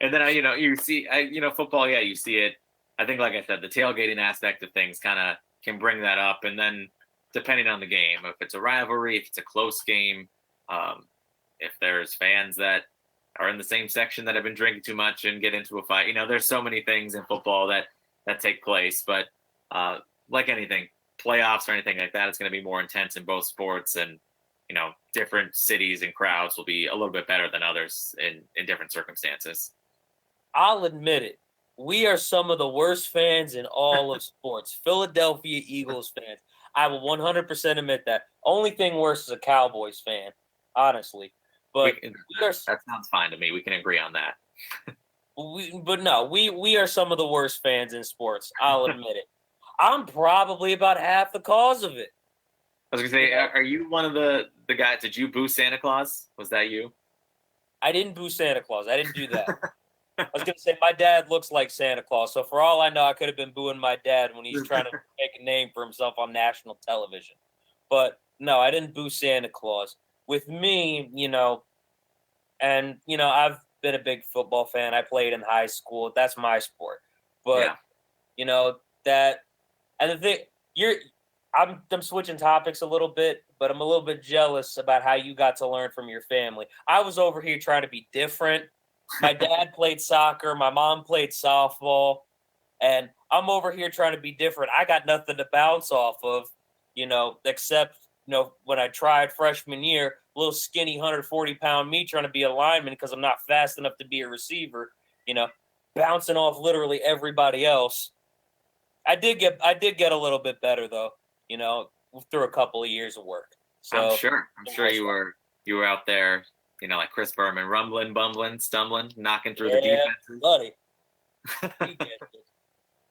And then, you see, football, yeah, you see it. I think, like I said, the tailgating aspect of things kind of can bring that up. And then depending on the game, if it's a rivalry, if it's a close game, if there's fans that are in the same section that have been drinking too much and get into a fight, there's so many things in football that take place. But like anything, playoffs or anything like that, it's going to be more intense in both sports. And, different cities and crowds will be a little bit better than others in different circumstances. I'll admit it. We are some of the worst fans in all of sports. Philadelphia Eagles fans. I will 100% admit that. Only thing worse is a Cowboys fan, honestly. But that sounds fine to me. We can agree on that. We are some of the worst fans in sports. I'll admit it. I'm probably about half the cause of it. I was going to say, are you one of the guys? Did you boo Santa Claus? Was that you? I didn't boo Santa Claus. I didn't do that. I was going to say, my dad looks like Santa Claus. So for all I know, I could have been booing my dad when he's trying to make a name for himself on national television. But no, I didn't boo Santa Claus. With me, I've been a big football fan. I played in high school. That's my sport. But, and the thing, I'm switching topics a little bit, but I'm a little bit jealous about how you got to learn from your family. I was over here trying to be different. My dad played soccer. My mom played softball. And I'm over here trying to be different. I got nothing to bounce off of, except, when I tried freshman year, little skinny 140-pound me trying to be a lineman because I'm not fast enough to be a receiver, bouncing off literally everybody else. I did get a little bit better, though, through a couple of years of work. So I'm sure you were out there, like Chris Berman, rumbling, bumbling, stumbling, knocking through the defenses. Buddy.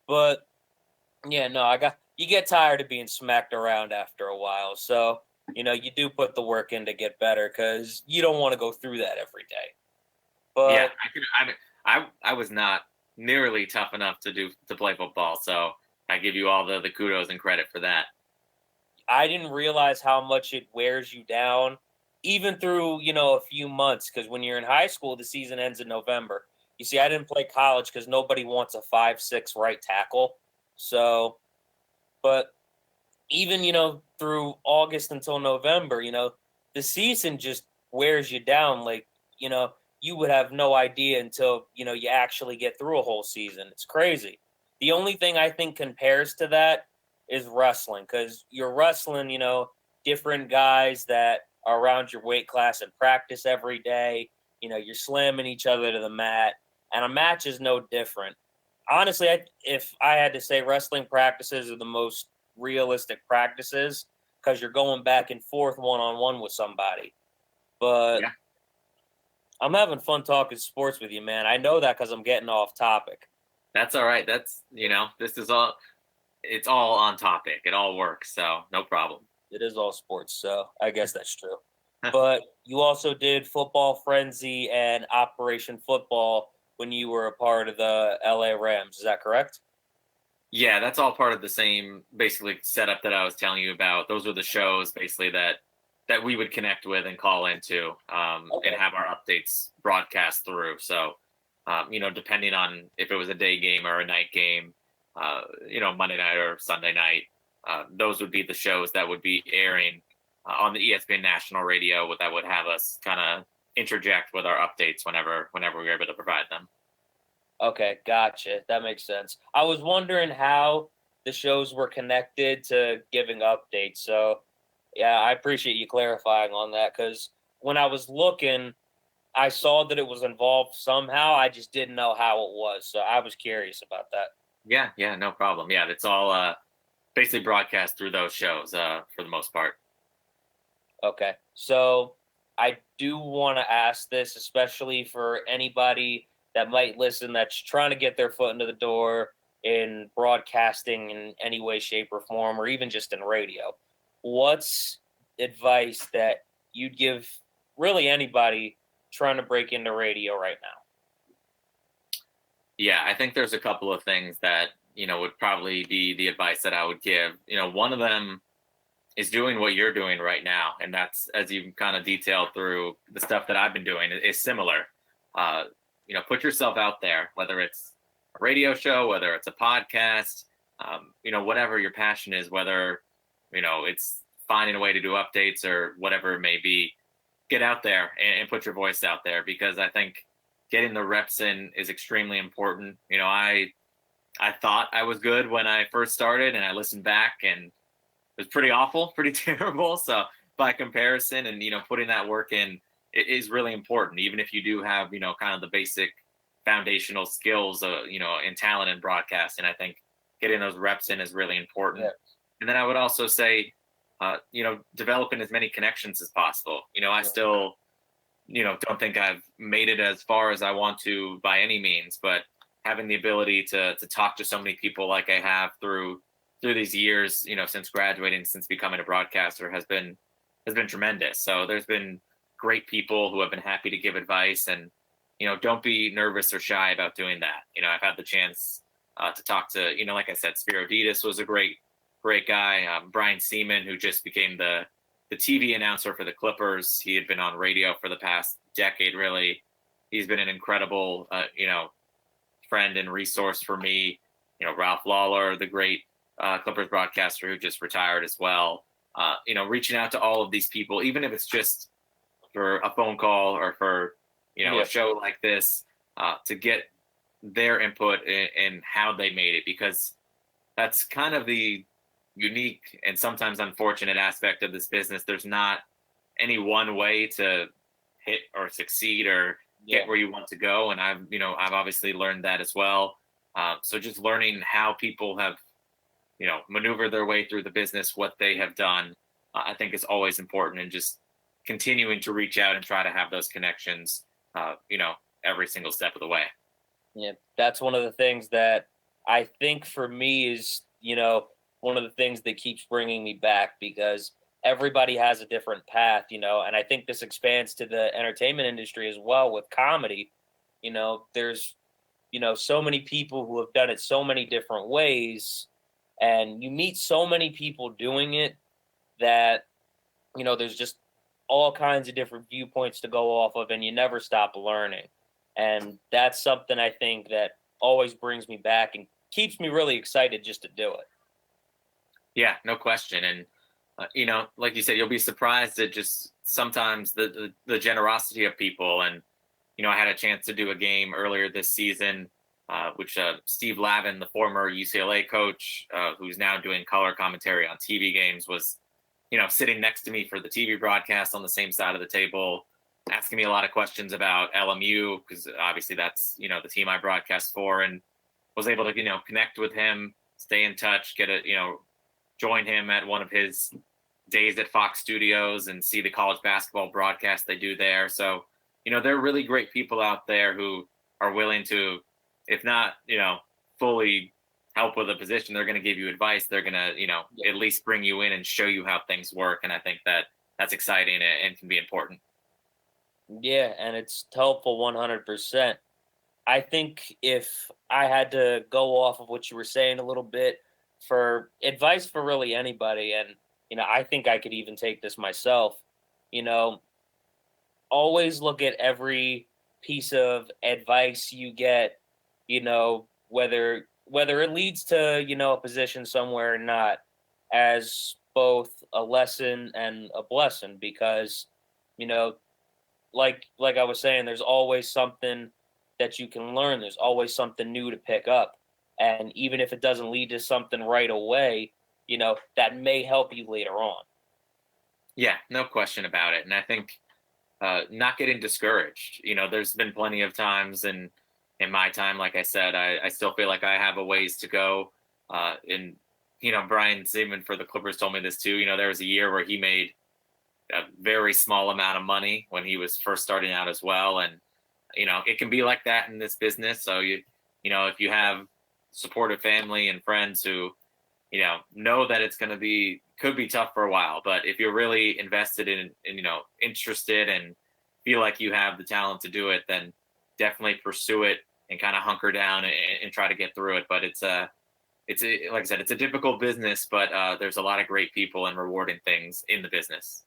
But I you get tired of being smacked around after a while. So, you do put the work in to get better because you don't want to go through that every day. Yeah, But I was not nearly tough enough to play football, so I give you all the kudos and credit for that. I didn't realize how much it wears you down, even through, a few months. Because when you're in high school, the season ends in November. You see, I didn't play college because nobody wants a 5'6" right tackle. So, but even, through August until November, the season just wears you down. Like, you would have no idea until, you actually get through a whole season. It's crazy. The only thing I think compares to that is wrestling because you're wrestling, different guys that are around your weight class and practice every day. You're slamming each other to the mat, and a match is no different. Honestly, if I had to say, wrestling practices are the most realistic practices because you're going back and forth one-on-one with somebody. But Yeah, I'm having fun talking sports with you, man. I know that because I'm getting off topic. that's all right. That's this is all. It's all on topic. It all works, so no problem. It is all sports, so I guess that's true. But you also did Football Frenzy and Operation Football when you were a part of the LA Rams. Is that correct? Yeah, that's all part of the same basically setup that I was telling you about. Those were the shows basically that we would connect with and call into Okay. and have our updates broadcast through. So, depending on if it was a day game or a night game, Monday night or Sunday night, those would be the shows that would be airing on the ESPN national radio that would have us kind of interject with our updates whenever we were able to provide them. Okay, gotcha. That makes sense. I was wondering how the shows were connected to giving updates. So, yeah, I appreciate you clarifying on that because when I was looking, I saw that it was involved somehow. I just didn't know how it was. So I was curious about that. Yeah, no problem. Yeah, it's all basically broadcast through those shows for the most part. Okay. So I do want to ask this, especially for anybody that might listen that's trying to get their foot into the door in broadcasting in any way, shape, or form, or even just in radio. What's advice that you'd give really anybody trying to break into radio right now? Yeah, I think there's a couple of things that, would probably be the advice that I would give. One of them is doing what you're doing right now. And that's, as you kind of detailed through the stuff that I've been doing, is similar. Put yourself out there, whether it's a radio show, whether it's a podcast, whatever your passion is, whether, it's finding a way to do updates or whatever it may be, get out there and put your voice out there because I think getting the reps in is extremely important. I thought I was good when I first started and I listened back and it was pretty awful, pretty terrible. So by comparison and, putting that work in is really important. Even if you do have, kind of the basic foundational skills, in talent and broadcasting, I think getting those reps in is really important. Yeah. And then I would also say, developing as many connections as possible. I still, don't think I've made it as far as I want to by any means, but having the ability to talk to so many people like I have through these years, since graduating, since becoming a broadcaster has been tremendous. So there's been great people who have been happy to give advice and, don't be nervous or shy about doing that. I've had the chance to talk to, like I said, Spiro Ditas was a great guy. Brian Seaman, who just became the TV announcer for the Clippers. He had been on radio for the past decade, really. He's been an incredible, friend and resource for me. Ralph Lawler, the great Clippers broadcaster who just retired as well. Reaching out to all of these people, even if it's just for a phone call or for, a show like this, to get their input in how they made it, because that's kind of the unique and sometimes unfortunate aspect of this business. There's not any one way to hit or succeed or get where you want to go. And I've obviously learned that as well. So just learning how people have, maneuvered their way through the business, what they have done, I think is always important, and just continuing to reach out and try to have those connections, every single step of the way. Yeah, that's one of the things that I think for me is, one of the things that keeps bringing me back, because everybody has a different path, and I think this expands to the entertainment industry as well with comedy. There's, so many people who have done it so many different ways, and you meet so many people doing it that, there's just all kinds of different viewpoints to go off of, and you never stop learning. And that's something I think that always brings me back and keeps me really excited just to do it. Yeah, no question. And like you said, you'll be surprised at just sometimes the generosity of people. And I had a chance to do a game earlier this season, which Steve Lavin, the former UCLA coach, who's now doing color commentary on TV games, was sitting next to me for the TV broadcast on the same side of the table, asking me a lot of questions about LMU, because obviously that's the team I broadcast for, and was able to connect with him, stay in touch, join him at one of his days at Fox Studios and see the college basketball broadcast they do there. So, there are really great people out there who are willing to, if not, fully help with a position, they're going to give you advice. They're going to, at least bring you in and show you how things work. And I think that's exciting and can be important. Yeah, and it's helpful 100%. I think if I had to go off of what you were saying a little bit for advice for really anybody, and I think I could even take this myself, always look at every piece of advice you get, whether it leads to a position somewhere or not, as both a lesson and a blessing, because like I was saying, there's always something that you can learn. There's always something new to pick up. And even if it doesn't lead to something right away, that may help you later on. Yeah, no question about it. And I think not getting discouraged. There's been plenty of times in my time, like I said, I still feel like I have a ways to go. And, Brian Seaman for the Clippers told me this too. There was a year where he made a very small amount of money when he was first starting out as well. And, it can be like that in this business. So if you have supportive family and friends who, know that it's could be tough for a while, but if you're really invested in interested and feel like you have the talent to do it, then definitely pursue it and kind of hunker down and try to get through it. But it's like I said, it's a difficult business, but there's a lot of great people and rewarding things in the business.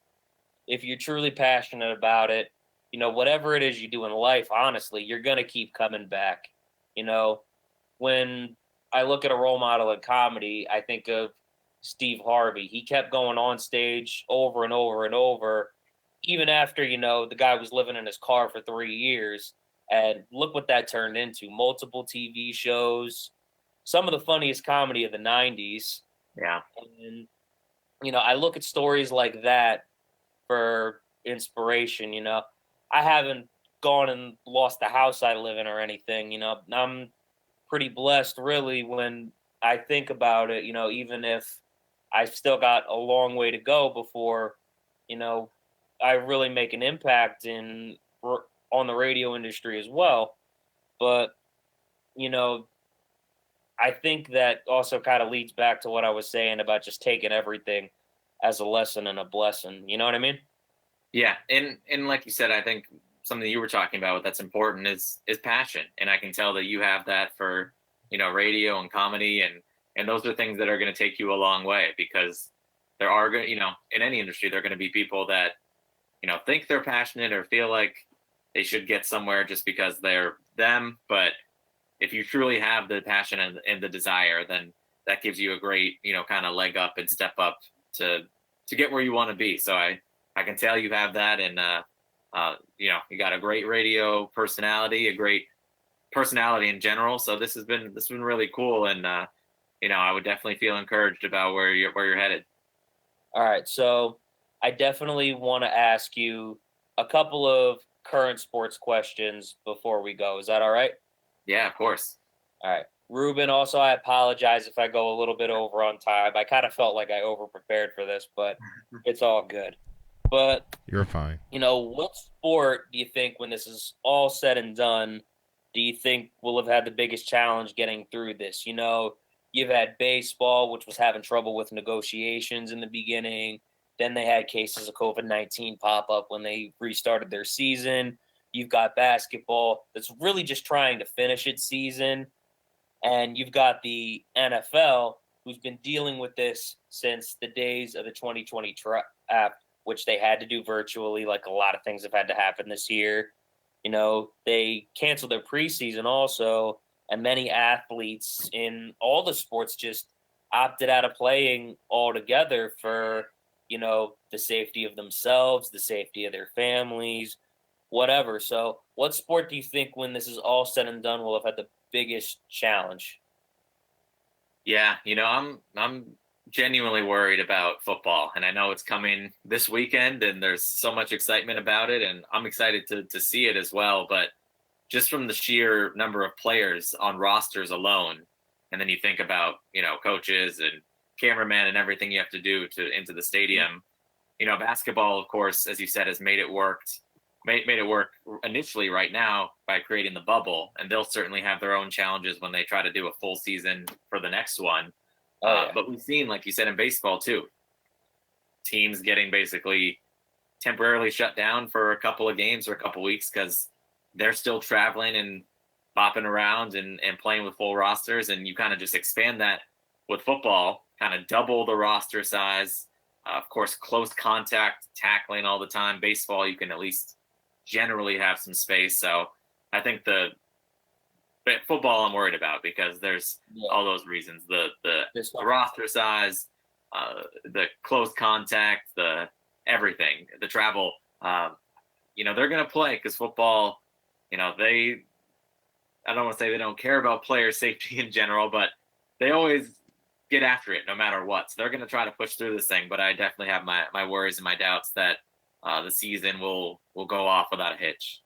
If you're truly passionate about it, whatever it is you do in life, honestly, you're going to keep coming back. When I look at a role model in comedy, I think of Steve Harvey. He kept going on stage over and over and over, even after, the guy was living in his car for 3 years. And look what that turned into. Multiple TV shows, some of the funniest comedy of the 90s. Yeah. And, I look at stories like that for inspiration. I haven't gone and lost the house I live in or anything. I'm pretty blessed, really, when I think about it, even if I've still got a long way to go before, I really make an impact on the radio industry as well. But, I think that also kind of leads back to what I was saying about just taking everything as a lesson and a blessing. You know what I mean? Yeah. And like you said, I think something you were talking about that's important is passion. And I can tell that you have that for, radio and comedy. And those are things that are going to take you a long way, because there are, in any industry, there are going to be people that, think they're passionate or feel like they should get somewhere just because they're them. But if you truly have the passion and the desire, then that gives you a great, kind of leg up and step up to get where you want to be. So I can tell you have that. And, you got a great radio personality, a great personality in general. So this has been really cool. And, I would definitely feel encouraged about where you're headed. All right. So I definitely want to ask you a couple of current sports questions before we go. Is that all right? Yeah, of course. All right. Ruben, also, I apologize if I go a little bit over on time. I kind of felt like I over-prepared for this, but it's all good. But you're fine. What sport do you think, when this is all said and done, do you think will have had the biggest challenge getting through this? You've had baseball, which was having trouble with negotiations in the beginning. Then they had cases of COVID-19 pop up when they restarted their season. You've got basketball that's really just trying to finish its season. And you've got the NFL, who's been dealing with this since the days of the 2020 draft, which they had to do virtually, like a lot of things have had to happen this year. They canceled their preseason also, and many athletes in all the sports just opted out of playing altogether for, the safety of themselves, the safety of their families, whatever. So, what sport do you think, when this is all said and done, will have had the biggest challenge? Yeah, I'm genuinely worried about football, and I know it's coming this weekend, and there's so much excitement about it, and I'm excited to see it as well. But just from the sheer number of players on rosters alone, and then you think about coaches and cameraman and everything you have to do to into the stadium. Basketball, of course, as you said, has made it work initially right now by creating the bubble, and they'll certainly have their own challenges when they try to do a full season for the next one. But we've seen, like you said, in baseball too, teams getting basically temporarily shut down for a couple of games or a couple weeks because they're still traveling and bopping around and playing with full rosters. And you kind of just expand that with football, kind of double the roster size. Of course, close contact, tackling all the time. Baseball, you can at least generally have some space. So I think but football I'm worried about because there's all those reasons, the roster size, the close contact, the everything, the travel. They're going to play because football, I don't want to say they don't care about player safety in general, but they always get after it no matter what. So they're going to try to push through this thing, but I definitely have my worries and my doubts that the season will go off without a hitch.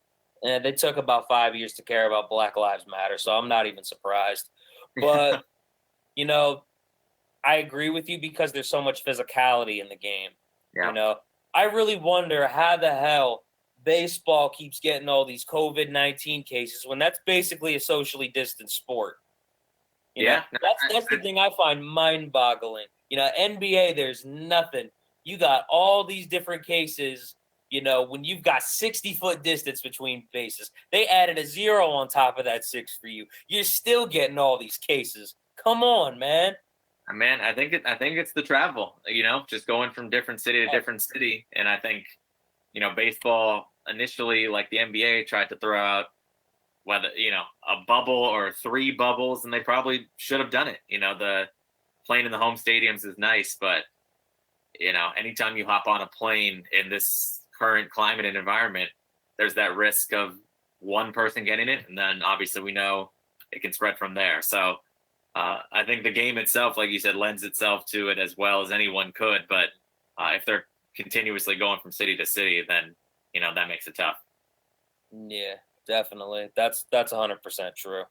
And they took about 5 years to care about Black Lives Matter, so I'm not even surprised. But, I agree with you because there's so much physicality in the game. Yeah. I really wonder how the hell baseball keeps getting all these COVID-19 cases when that's basically a socially distant sport. That's the thing I find mind-boggling. NBA, there's nothing. You got all these different cases. When you've got 60-foot distance between bases, they added a 0 on top of that 6 for you. You're still getting all these cases. Come on, man. Man, I think it's the travel. Just going from different city to different city, and I think baseball initially, like the NBA, tried to throw out whether a bubble or 3 bubbles, and they probably should have done it. The playing in the home stadiums is nice, but anytime you hop on a plane in this current climate and environment, there's that risk of one person getting it, and then obviously we know it can spread from there. So I think the game itself, like you said, lends itself to it as well as anyone could. But if they're continuously going from city to city, then that makes it tough. Yeah, definitely. That's 100% true.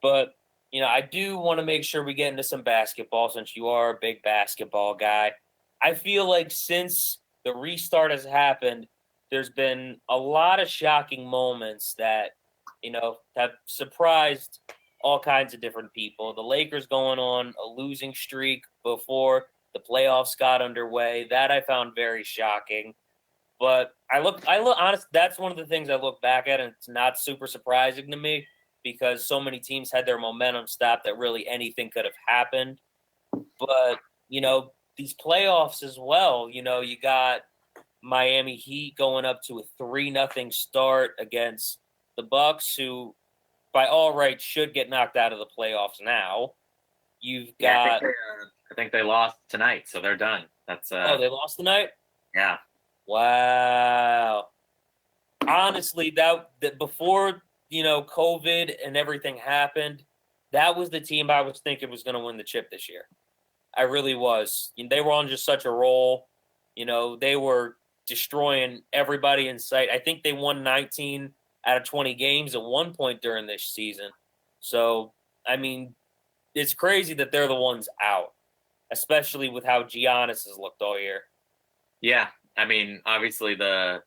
But I do want to make sure we get into some basketball since you are a big basketball guy. I feel like since the restart has happened, there's been a lot of shocking moments that, have surprised all kinds of different people. The Lakers going on a losing streak before the playoffs got underway. That I found very shocking. But I look, honest, that's one of the things I look back at, and it's not super surprising to me because so many teams had their momentum stopped that really anything could have happened. But, these playoffs as well, you got Miami Heat going up to a 3-0 start against the Bucks, who by all rights should get knocked out of the playoffs now. You've got I think they lost tonight, so they're done. That's they lost tonight? Yeah. Wow. Honestly, that before, COVID and everything happened, that was the team I was thinking was going to win the chip this year. I really was. They were on just such a roll. They were destroying everybody in sight. I think they won 19 out of 20 games at one point during this season. So, it's crazy that they're the ones out, especially with how Giannis has looked all year. Yeah. Obviously this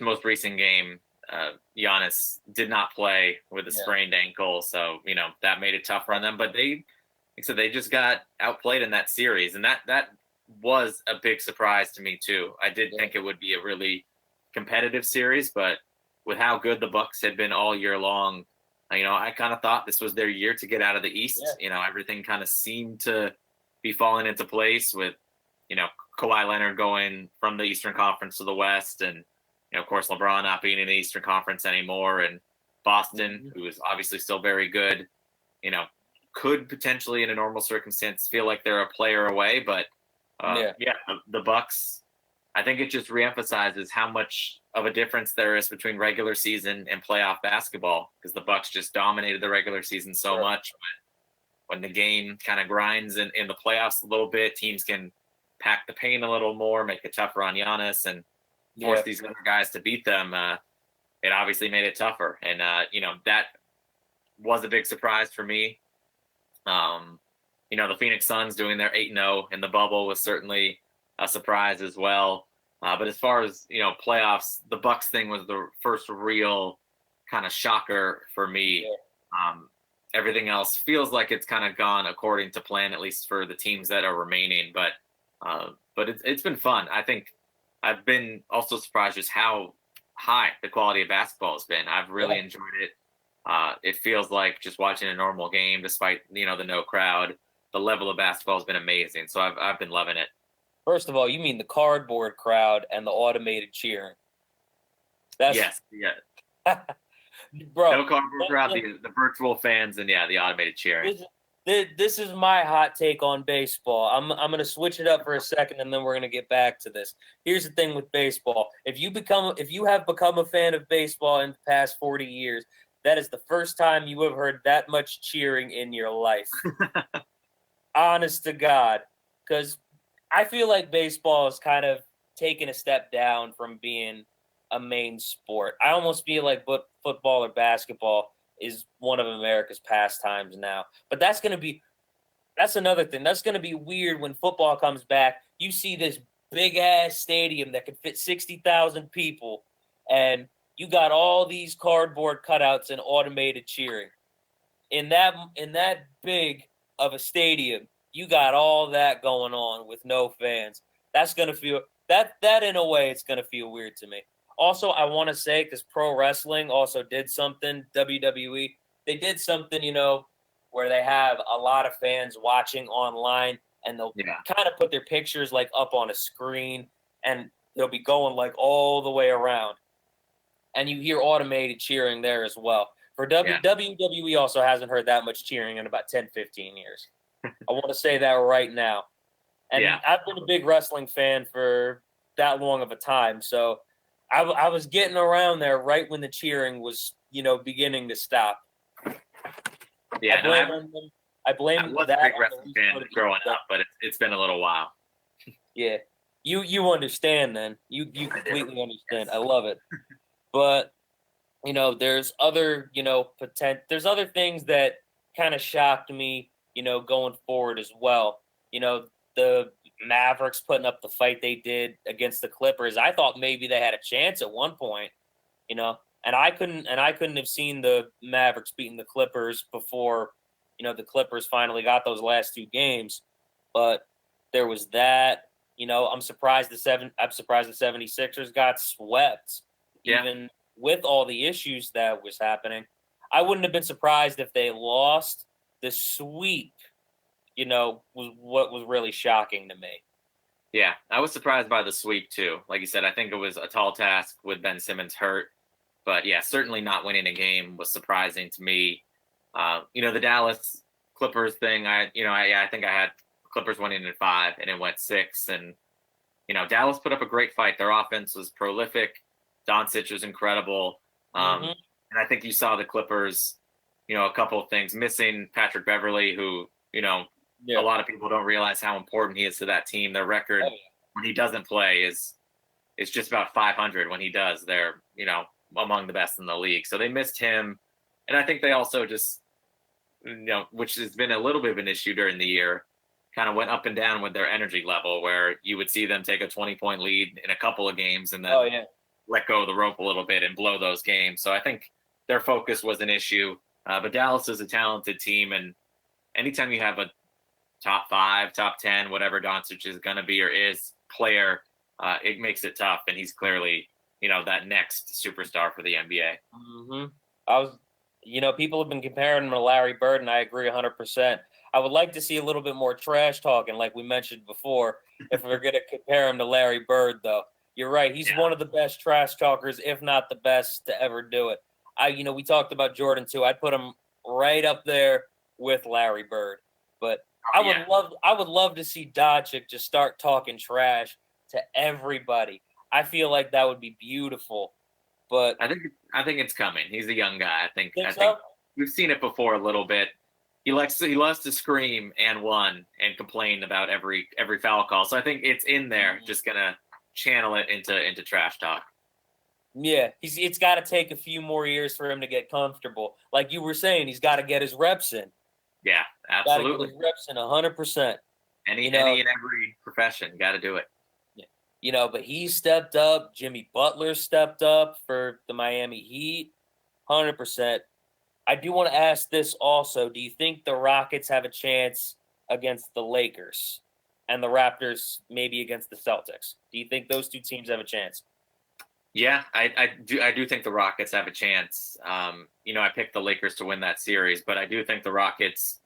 most recent game, Giannis did not play with a sprained ankle. So, that made it tougher on them, but they so they just got outplayed in that series, and that was a big surprise to me too. I did think it would be a really competitive series, but with how good the Bucks had been all year long, I kind of thought this was their year to get out of the East. Everything kind of seemed to be falling into place with, Kawhi Leonard going from the Eastern Conference to the West, and of course LeBron not being in the Eastern Conference anymore, and Boston, who is obviously still very good, could potentially in a normal circumstance feel like they're a player away, but the Bucks, I think it just reemphasizes how much of a difference there is between regular season and playoff basketball, because the Bucks just dominated the regular season so much. When the game kind of grinds in the playoffs a little bit, teams can pack the paint a little more, make it tougher on Giannis, and force these other guys to beat them. It obviously made it tougher, and that was a big surprise for me. The Phoenix Suns doing their 8-0 in the bubble was certainly a surprise as well. But as far as, playoffs, the Bucks thing was the first real kind of shocker for me. Everything else feels like it's kind of gone according to plan, at least for the teams that are remaining. But it's been fun. I think I've been also surprised just how high the quality of basketball has been. I've really enjoyed it. It feels like just watching a normal game, despite, the no crowd. The level of basketball has been amazing. So I've been loving it. First of all, you mean the cardboard crowd and the automated cheering. Yes. Bro, no cardboard crowd, the virtual fans, and the automated cheering. This is my hot take on baseball. I'm going to switch it up for a second, and then we're going to get back to this. Here's the thing with baseball. If you have become a fan of baseball in the past 40 years, that is the first time you have heard that much cheering in your life. Honest to God. Because I feel like baseball is kind of taking a step down from being a main sport. I almost feel like football or basketball is one of America's pastimes now. But that's another thing. That's going to be weird when football comes back. You see this big-ass stadium that can fit 60,000 people, and you got all these cardboard cutouts and automated cheering. In that big of a stadium, you got all that going on with no fans. That's going to feel that in a way, it's going to feel weird to me. Also, I want to say, because pro wrestling also did something, WWE, they did something, where they have a lot of fans watching online, and they'll kind of put their pictures like up on a screen, and they'll be going like all the way around. And you hear automated cheering there as well. For WWE also hasn't heard that much cheering in about 10, 15 years. I want to say that right now. And I've been a big wrestling fan for that long of a time, so I was getting around there right when the cheering was, beginning to stop. Yeah, I blame I was that. a big wrestling fan growing up, but it's been a little while. Yeah, you understand then. You completely understand. I love it. But there's other there's other things that kind of shocked me, going forward as well. The Mavericks putting up the fight they did against the Clippers. I thought maybe they had a chance at one point, and I couldn't have seen the Mavericks beating the Clippers before, the Clippers finally got those last two games. But there was that, I'm surprised the 76ers got swept, even with all the issues that was happening. I wouldn't have been surprised if they lost. The sweep, was what was really shocking to me. Yeah, I was surprised by the sweep too. Like you said, I think it was a tall task with Ben Simmons hurt. But certainly not winning a game was surprising to me. The Dallas Clippers thing, I think I had Clippers winning in 5 and it went 6. And, Dallas put up a great fight. Their offense was prolific. Doncic was incredible. And I think you saw the Clippers, a couple of things. Missing Patrick Beverley, who, a lot of people don't realize how important he is to that team. Their record when he doesn't play is just about 500 when he does. They're, among the best in the league. So they missed him. And I think they also just, which has been a little bit of an issue during the year, kind of went up and down with their energy level, where you would see them take a 20-point lead in a couple of games and then let go of the rope a little bit and blow those games. So I think their focus was an issue. But Dallas is a talented team, and anytime you have a top 5, top 10, whatever Doncic is going to be or is player, it makes it tough. And he's clearly, that next superstar for the NBA. Mm-hmm. People have been comparing him to Larry Bird, and I agree 100%. I would like to see a little bit more trash talking, like we mentioned before, if we're going to compare him to Larry Bird, though. You're right. He's one of the best trash talkers, if not the best to ever do it. We talked about Jordan, too. I'd put him right up there with Larry Bird. But I would love to see Doncic just start talking trash to everybody. I feel like that would be beautiful. But I think it's coming. He's a young guy. I think so? we've seen it before a little bit. He loves to scream and one and complain about every foul call. So I think it's in there. Just gonna channel it into trash talk. Yeah, it's got to take a few more years for him to get comfortable. Like you were saying, he's got to get his reps in. Yeah, absolutely. Got to get his reps in 100%. Any in every profession, got to do it. But he stepped up. Jimmy Butler stepped up for the Miami Heat, 100%. I do want to ask this also. Do you think the Rockets have a chance against the Lakers and the Raptors maybe against the Celtics? Do you think those two teams have a chance? Yeah, I do think the Rockets have a chance. I picked the Lakers to win that series, but I do think the Rockets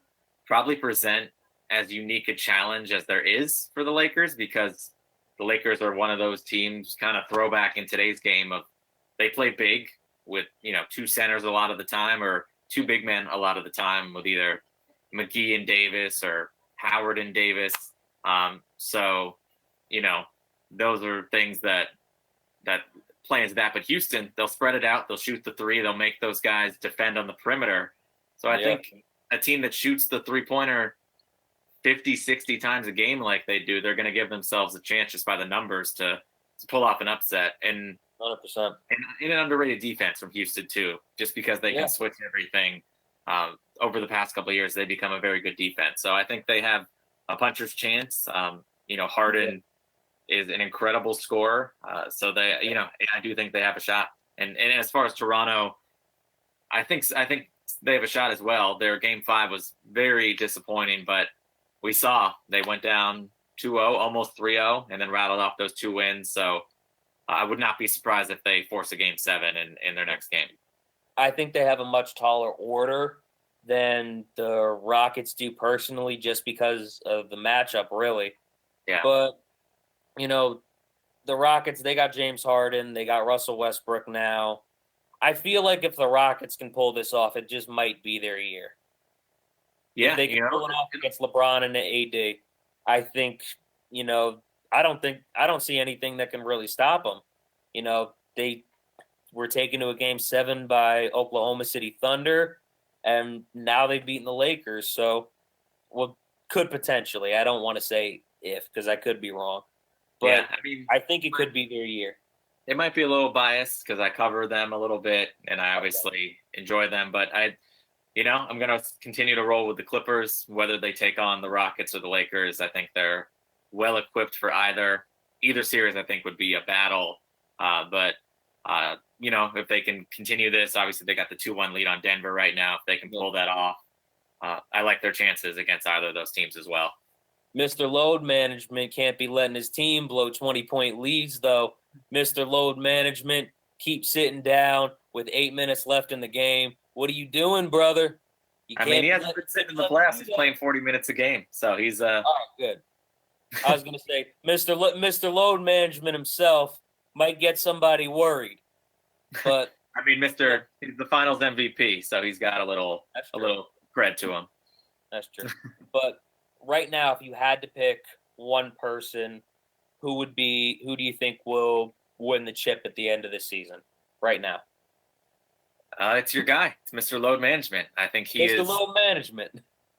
probably present as unique a challenge as there is for the Lakers, because the Lakers are one of those teams, kind of throwback in today's game, of they play big with, 2 centers a lot of the time, or 2 big men a lot of the time, with either McGee and Davis or Howard and Davis. So, those are things that play into that. But Houston, they'll spread it out. They'll shoot the 3. They'll make those guys defend on the perimeter. So I think a team that shoots the 3-pointer 50, 60 times a game like they do, they're going to give themselves a chance just by the numbers to pull off an upset. And 100%. And an underrated defense from Houston too, just because they can switch everything. Over the past couple of years, they become a very good defense. So I think they have a puncher's chance. Harden is an incredible scorer. So they, I do think they have a shot. And as far as Toronto, I think they have a shot as well. Their game 5 was very disappointing, but we saw they went down 2-0, almost 3-0, and then rattled off those 2 wins. So I would not be surprised if they force a game 7 in their next game. I think they have a much taller order than the Rockets do personally, just because of the matchup, really. Yeah. But, the Rockets, they got James Harden. They got Russell Westbrook now. I feel like if the Rockets can pull this off, it just might be their year. Yeah, if they can pull it off against LeBron and the AD, I think, I don't see anything that can really stop them. They were taken to a game 7 by Oklahoma City Thunder, and now they've beaten the Lakers. So, could potentially. I don't want to say if, because I could be wrong. But I think it could be their year. It might be a little biased because I cover them a little bit, and I obviously enjoy them. But I'm going to continue to roll with the Clippers, whether they take on the Rockets or the Lakers. I think they're well equipped for either series. I think would be a battle. But if they can continue this, obviously they got the 2-1 lead on Denver right now. If they can pull that off, I like their chances against either of those teams as well. Mr. Load Management can't be letting his team blow 20-point leads, though. Mr. Load Management keeps sitting down with 8 minutes left in the game. What are you doing, brother? He hasn't been sitting in the playoffs. He's playing 40 minutes a game, so he's all right, good. I was going to say, Mr. Load Management himself might get somebody worried, but he's the Finals MVP, so he's got a little cred to him. That's true. But right now, if you had to pick one person, who do you think will win the chip at the end of the season? Right now, it's your guy. It's Mr. Load Management. I think he is Mr. Load Management.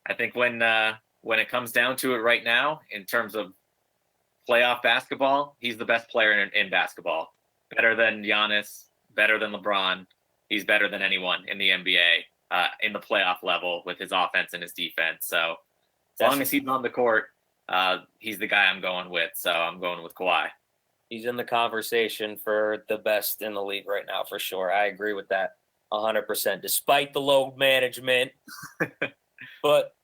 I think when it comes down to it right now, in terms of playoff basketball, he's the best player in basketball. Better than Giannis, better than LeBron. He's better than anyone in the NBA in the playoff level with his offense and his defense. So as long as he's on the court, he's the guy I'm going with. So I'm going with Kawhi. He's in the conversation for the best in the league right now, for sure. I agree with that 100%, despite the load management. But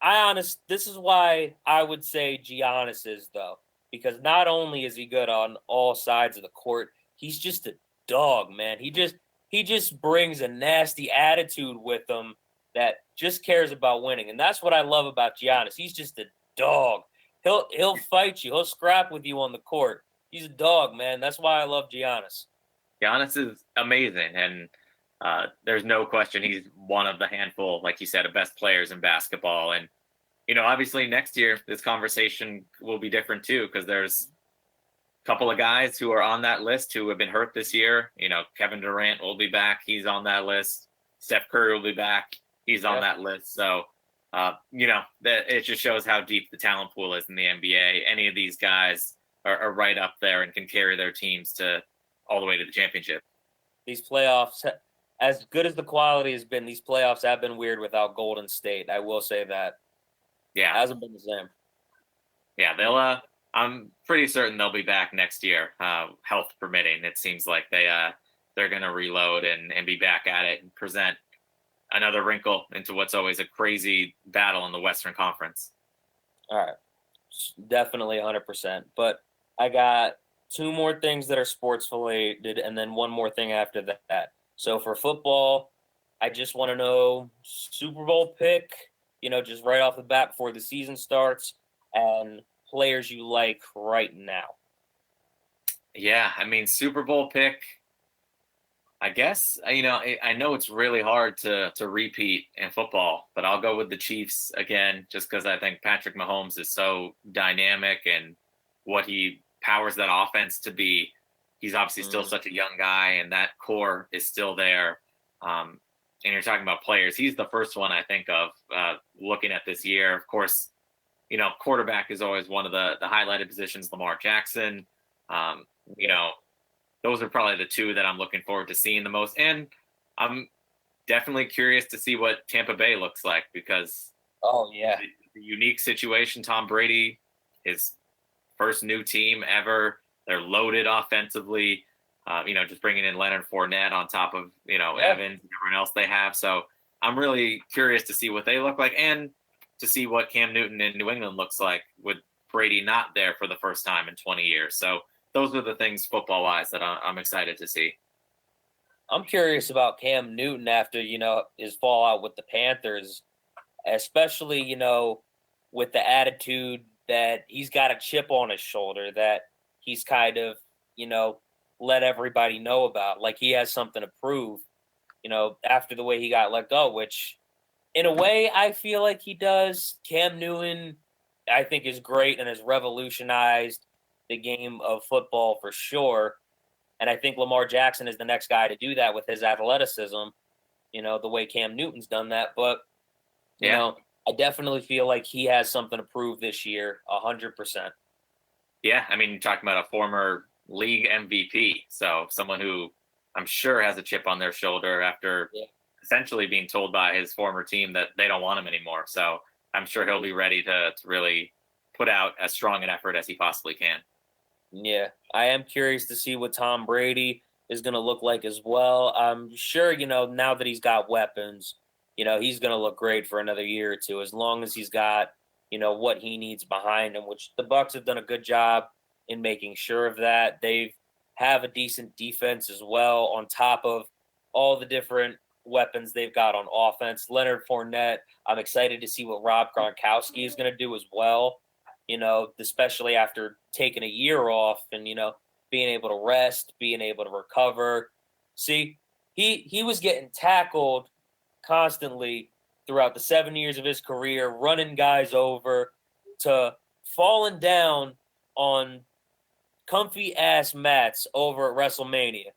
This is why I would say Giannis is, though, because not only is he good on all sides of the court, he's just a dog, man. He just brings a nasty attitude with him that just cares about winning. And that's what I love about Giannis. He's just a dog. He'll fight you. He'll scrap with you on the court. He's a dog, man. That's why I love Giannis. Giannis is amazing, and there's no question he's one of the handful, like you said, of best players in basketball. And obviously next year this conversation will be different too, because there's a couple of guys who are on that list who have been hurt this year. Kevin Durant will be back; he's on that list. Steph Curry will be back; he's on that list. So, that it just shows how deep the talent pool is in the NBA. Any of these guys are right up there and can carry their teams to all the way to the championship. These playoffs, as good as the quality has been, these playoffs have been weird without Golden State. I will say that. Yeah, it hasn't been the same. Yeah, they'll. I'm pretty certain they'll be back next year, health permitting. It seems like they're going to reload and be back at it and present another wrinkle into what's always a crazy battle in the Western Conference. All right, definitely 100%. But I got two more things that are sports related, and then one more thing after that. So for football, I just want to know Super Bowl pick, just right off the bat before the season starts, and players you like right now. Yeah, Super Bowl pick. I guess, I know it's really hard to repeat in football, but I'll go with the Chiefs again, just because I think Patrick Mahomes is so dynamic and what he powers that offense to be. He's obviously still such a young guy, and that core is still there. And you're talking about players. He's the first one I think of looking at this year. Of course, quarterback is always one of the highlighted positions. Lamar Jackson, those are probably the two that I'm looking forward to seeing the most. And I'm definitely curious to see what Tampa Bay looks like, because the unique situation, Tom Brady, his first new team ever. They're loaded offensively, just bringing in Leonard Fournette on top of, Evans and everyone else they have. So I'm really curious to see what they look like and to see what Cam Newton in New England looks like with Brady not there for the first time in 20 years. So those are the things football-wise that I'm excited to see. I'm curious about Cam Newton after, his fallout with the Panthers, especially, with the attitude that he's got a chip on his shoulder that he's kind of, let everybody know about. Like he has something to prove, after the way he got let go, which in a way I feel like he does. Cam Newton, I think, is great and has revolutionized the game of football for sure. And I think Lamar Jackson is the next guy to do that with his athleticism, the way Cam Newton's done that. But, I definitely feel like he has something to prove this year, 100%. Yeah, you're talking about a former league MVP. So someone who I'm sure has a chip on their shoulder after essentially being told by his former team that they don't want him anymore. So I'm sure he'll be ready to really put out as strong an effort as he possibly can. Yeah, I am curious to see what Tom Brady is going to look like as well. I'm sure, now that he's got weapons, he's going to look great for another year or two, as long as he's got, what he needs behind him, which the Bucs have done a good job in making sure of that. They have a decent defense as well, on top of all the different weapons they've got on offense. Leonard Fournette, I'm excited to see what Rob Gronkowski is going to do as well. Especially after taking a year off and, being able to rest, being able to recover. See, he was getting tackled constantly throughout the 7 years of his career, running guys over, to falling down on comfy ass mats over at WrestleMania.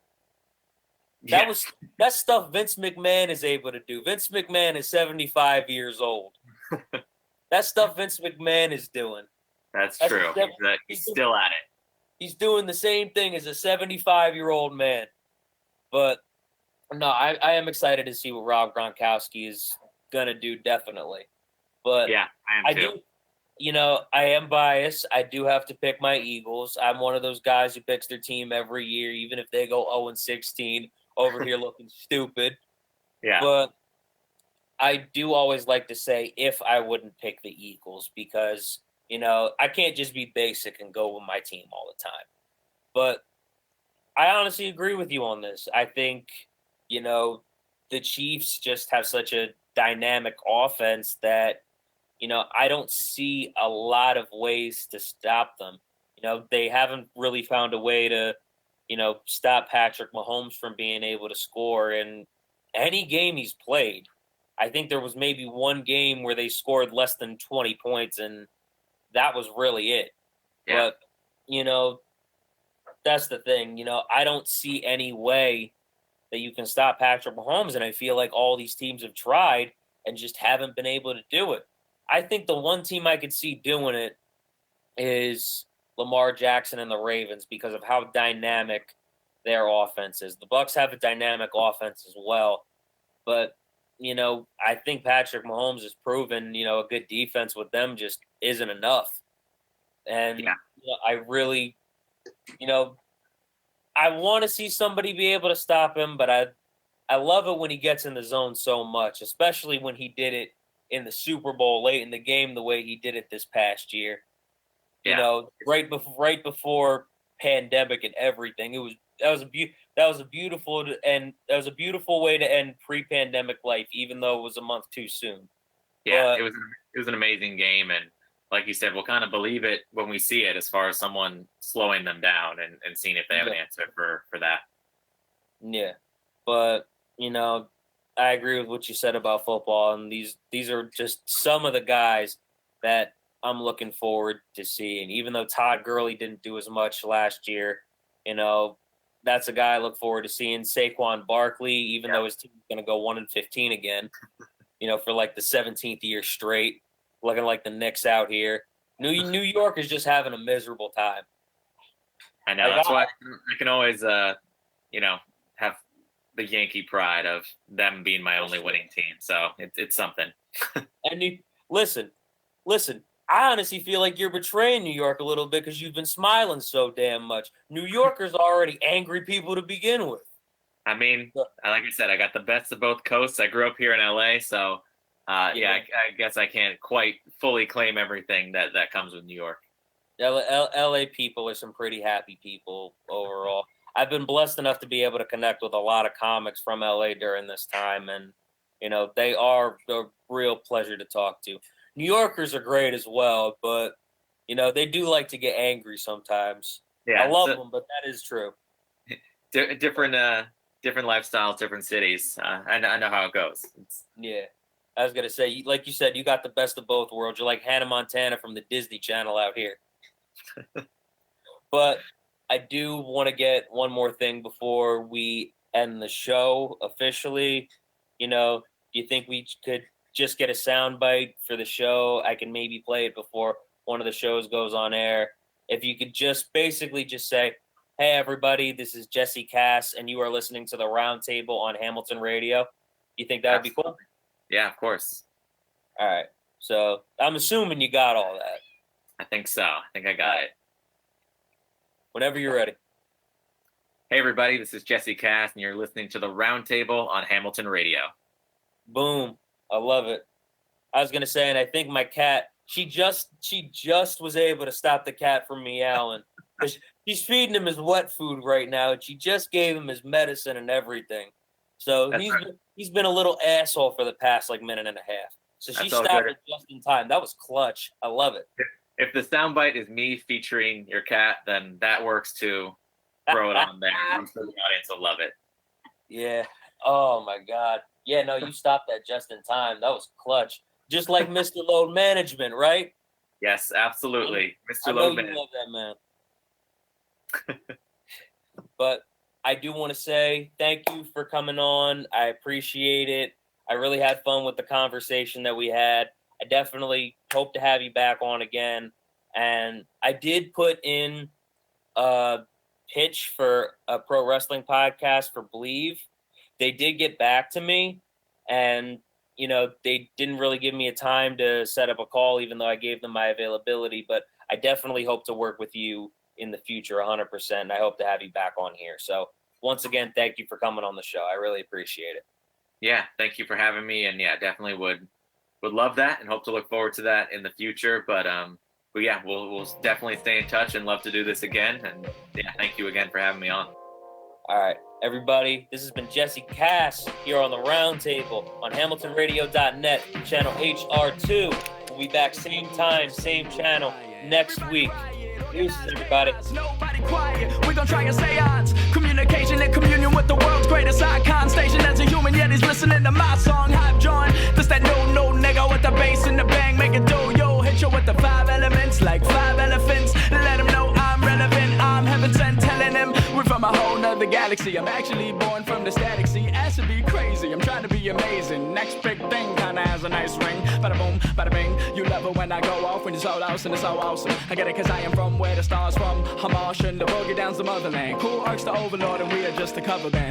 That's stuff Vince McMahon is able to do. Vince McMahon is 75 years old. That's stuff Vince McMahon is doing. That's true. He's still at it. He's doing the same thing as a 75-year-old man. But no, I am excited to see what Rob Gronkowski is gonna do, definitely. But yeah, I am too. I am biased. I do have to pick my Eagles. I'm one of those guys who picks their team every year, even if they go 0-16 over here looking stupid. Yeah. But I do always like to say if I wouldn't pick the Eagles because, I can't just be basic and go with my team all the time. But I honestly agree with you on this. I think, you know, the Chiefs just have such a dynamic offense that, I don't see a lot of ways to stop them. They haven't really found a way to, stop Patrick Mahomes from being able to score in any game he's played. I think there was maybe one game where they scored less than 20 points, and that was really it. Yeah. But, you know, that's the thing. I don't see any way that you can stop Patrick Mahomes, and I feel like all these teams have tried and just haven't been able to do it. I think the one team I could see doing it is Lamar Jackson and the Ravens because of how dynamic their offense is. The Bucks have a dynamic offense as well, but I think Patrick Mahomes has proven, a good defense with them just isn't enough. And Yeah. I really, I want to see somebody be able to stop him, but I love it when he gets in the zone so much, especially when he did it in the Super Bowl late in the game the way he did it this past year. Yeah. Right before pandemic and everything. That was a beautiful way to end pre-pandemic life, even though it was a month too soon. Yeah, But it was an amazing game, and like you said, we'll kind of believe it when we see it, as far as someone slowing them down and seeing if they have an answer for that. yeah, but I agree with what you said about football, and these are just some of the guys that I'm looking forward to seeing. Even though Todd Gurley didn't do as much last year, that's a guy I look forward to seeing. Saquon Barkley, even though his team's going to go 1-15 again, for like the 17th year straight, looking like the Knicks out here. New York is just having a miserable time. I know. That's why I can always, have the Yankee pride of them being my only winning team. So it's something. And listen. I honestly feel like you're betraying New York a little bit because you've been smiling so damn much. New Yorkers are already angry people to begin with. I mean, like I said, I got the best of both coasts. I grew up here in LA, so I guess I can't quite fully claim everything that comes with New York. LA people are some pretty happy people overall. I've been blessed enough to be able to connect with a lot of comics from LA during this time, and they are a real pleasure to talk to. New Yorkers are great as well, but they do like to get angry sometimes. Yeah, I love them, but that is true. Different lifestyles, different cities. I know how it goes. Yeah, I was gonna say, like you said, you got the best of both worlds. You're like Hannah Montana from the Disney Channel out here. But I do want to get one more thing before we end the show officially. Do you think we could just get a sound bite for the show? I can maybe play it before one of the shows goes on air. If you could just basically just say, "Hey everybody, this is Jesse KASS, and you are listening to the Roundtable on Hamilton Radio." You think that would be cool? Yeah, of course. All right. So I'm assuming you got all that. I think so. I think I got it. Whenever you're ready. Hey everybody, this is Jesse KASS, and you're listening to the Roundtable on Hamilton Radio. Boom. I love it. I was gonna say, and I think my cat, she just was able to stop the cat from meowing. She's feeding him his wet food right now, and she just gave him his medicine and everything. So he's been a little asshole for the past minute and a half. So she stopped it just in time. That was clutch. I love it. If the soundbite is me featuring your cat, then that works too. Throw it on there. I'm sure the audience will love it. Yeah. Oh my God. Yeah, no, you stopped that just in time. That was clutch. Just like Mr. Load Management, right? Yes, absolutely. Mr. Load Management. You love that man. But I do want to say thank you for coming on. I appreciate it. I really had fun with the conversation that we had. I definitely hope to have you back on again. And I did put in a pitch for a pro wrestling podcast for Believe. They did get back to me, and they didn't really give me a time to set up a call, even though I gave them my availability. But I definitely hope to work with you in the future 100%. And I hope to have you back on here. So once again, thank you for coming on the show. I really appreciate it. Yeah, thank you for having me. And yeah, definitely would love that and hope to look forward to that in the future. But yeah, we'll definitely stay in touch and love to do this again. And yeah, thank you again for having me on. All right, everybody, this has been Jesse Cass here on the Roundtable on HamiltonRadio.net, channel HR2. We'll be back same time, same channel next week. Deuces, everybody. Nobody quiet. We gon' try a seance. Communication and communion with the world's greatest icon. Station as a human, yet he's listening to my song. Hype John. This that no nigga with the bass and the bang. Make it do, yo. Hit you with the 5 elements like 5 elephants. Let him know I'm relevant. I'm heaven sent, telling him we're from a whole nother galaxy. I'm actually born from the static sea. Ass to be crazy. I'm trying to be amazing. Next big thing kinda has a nice ring. Bada boom, bada bing. You love it when I go off when you're so lost and it's so awesome. I get it cause I am from where the stars from. I'm Martian, the boogie down's the motherland. Cool arcs the overlord and we are just a cover band.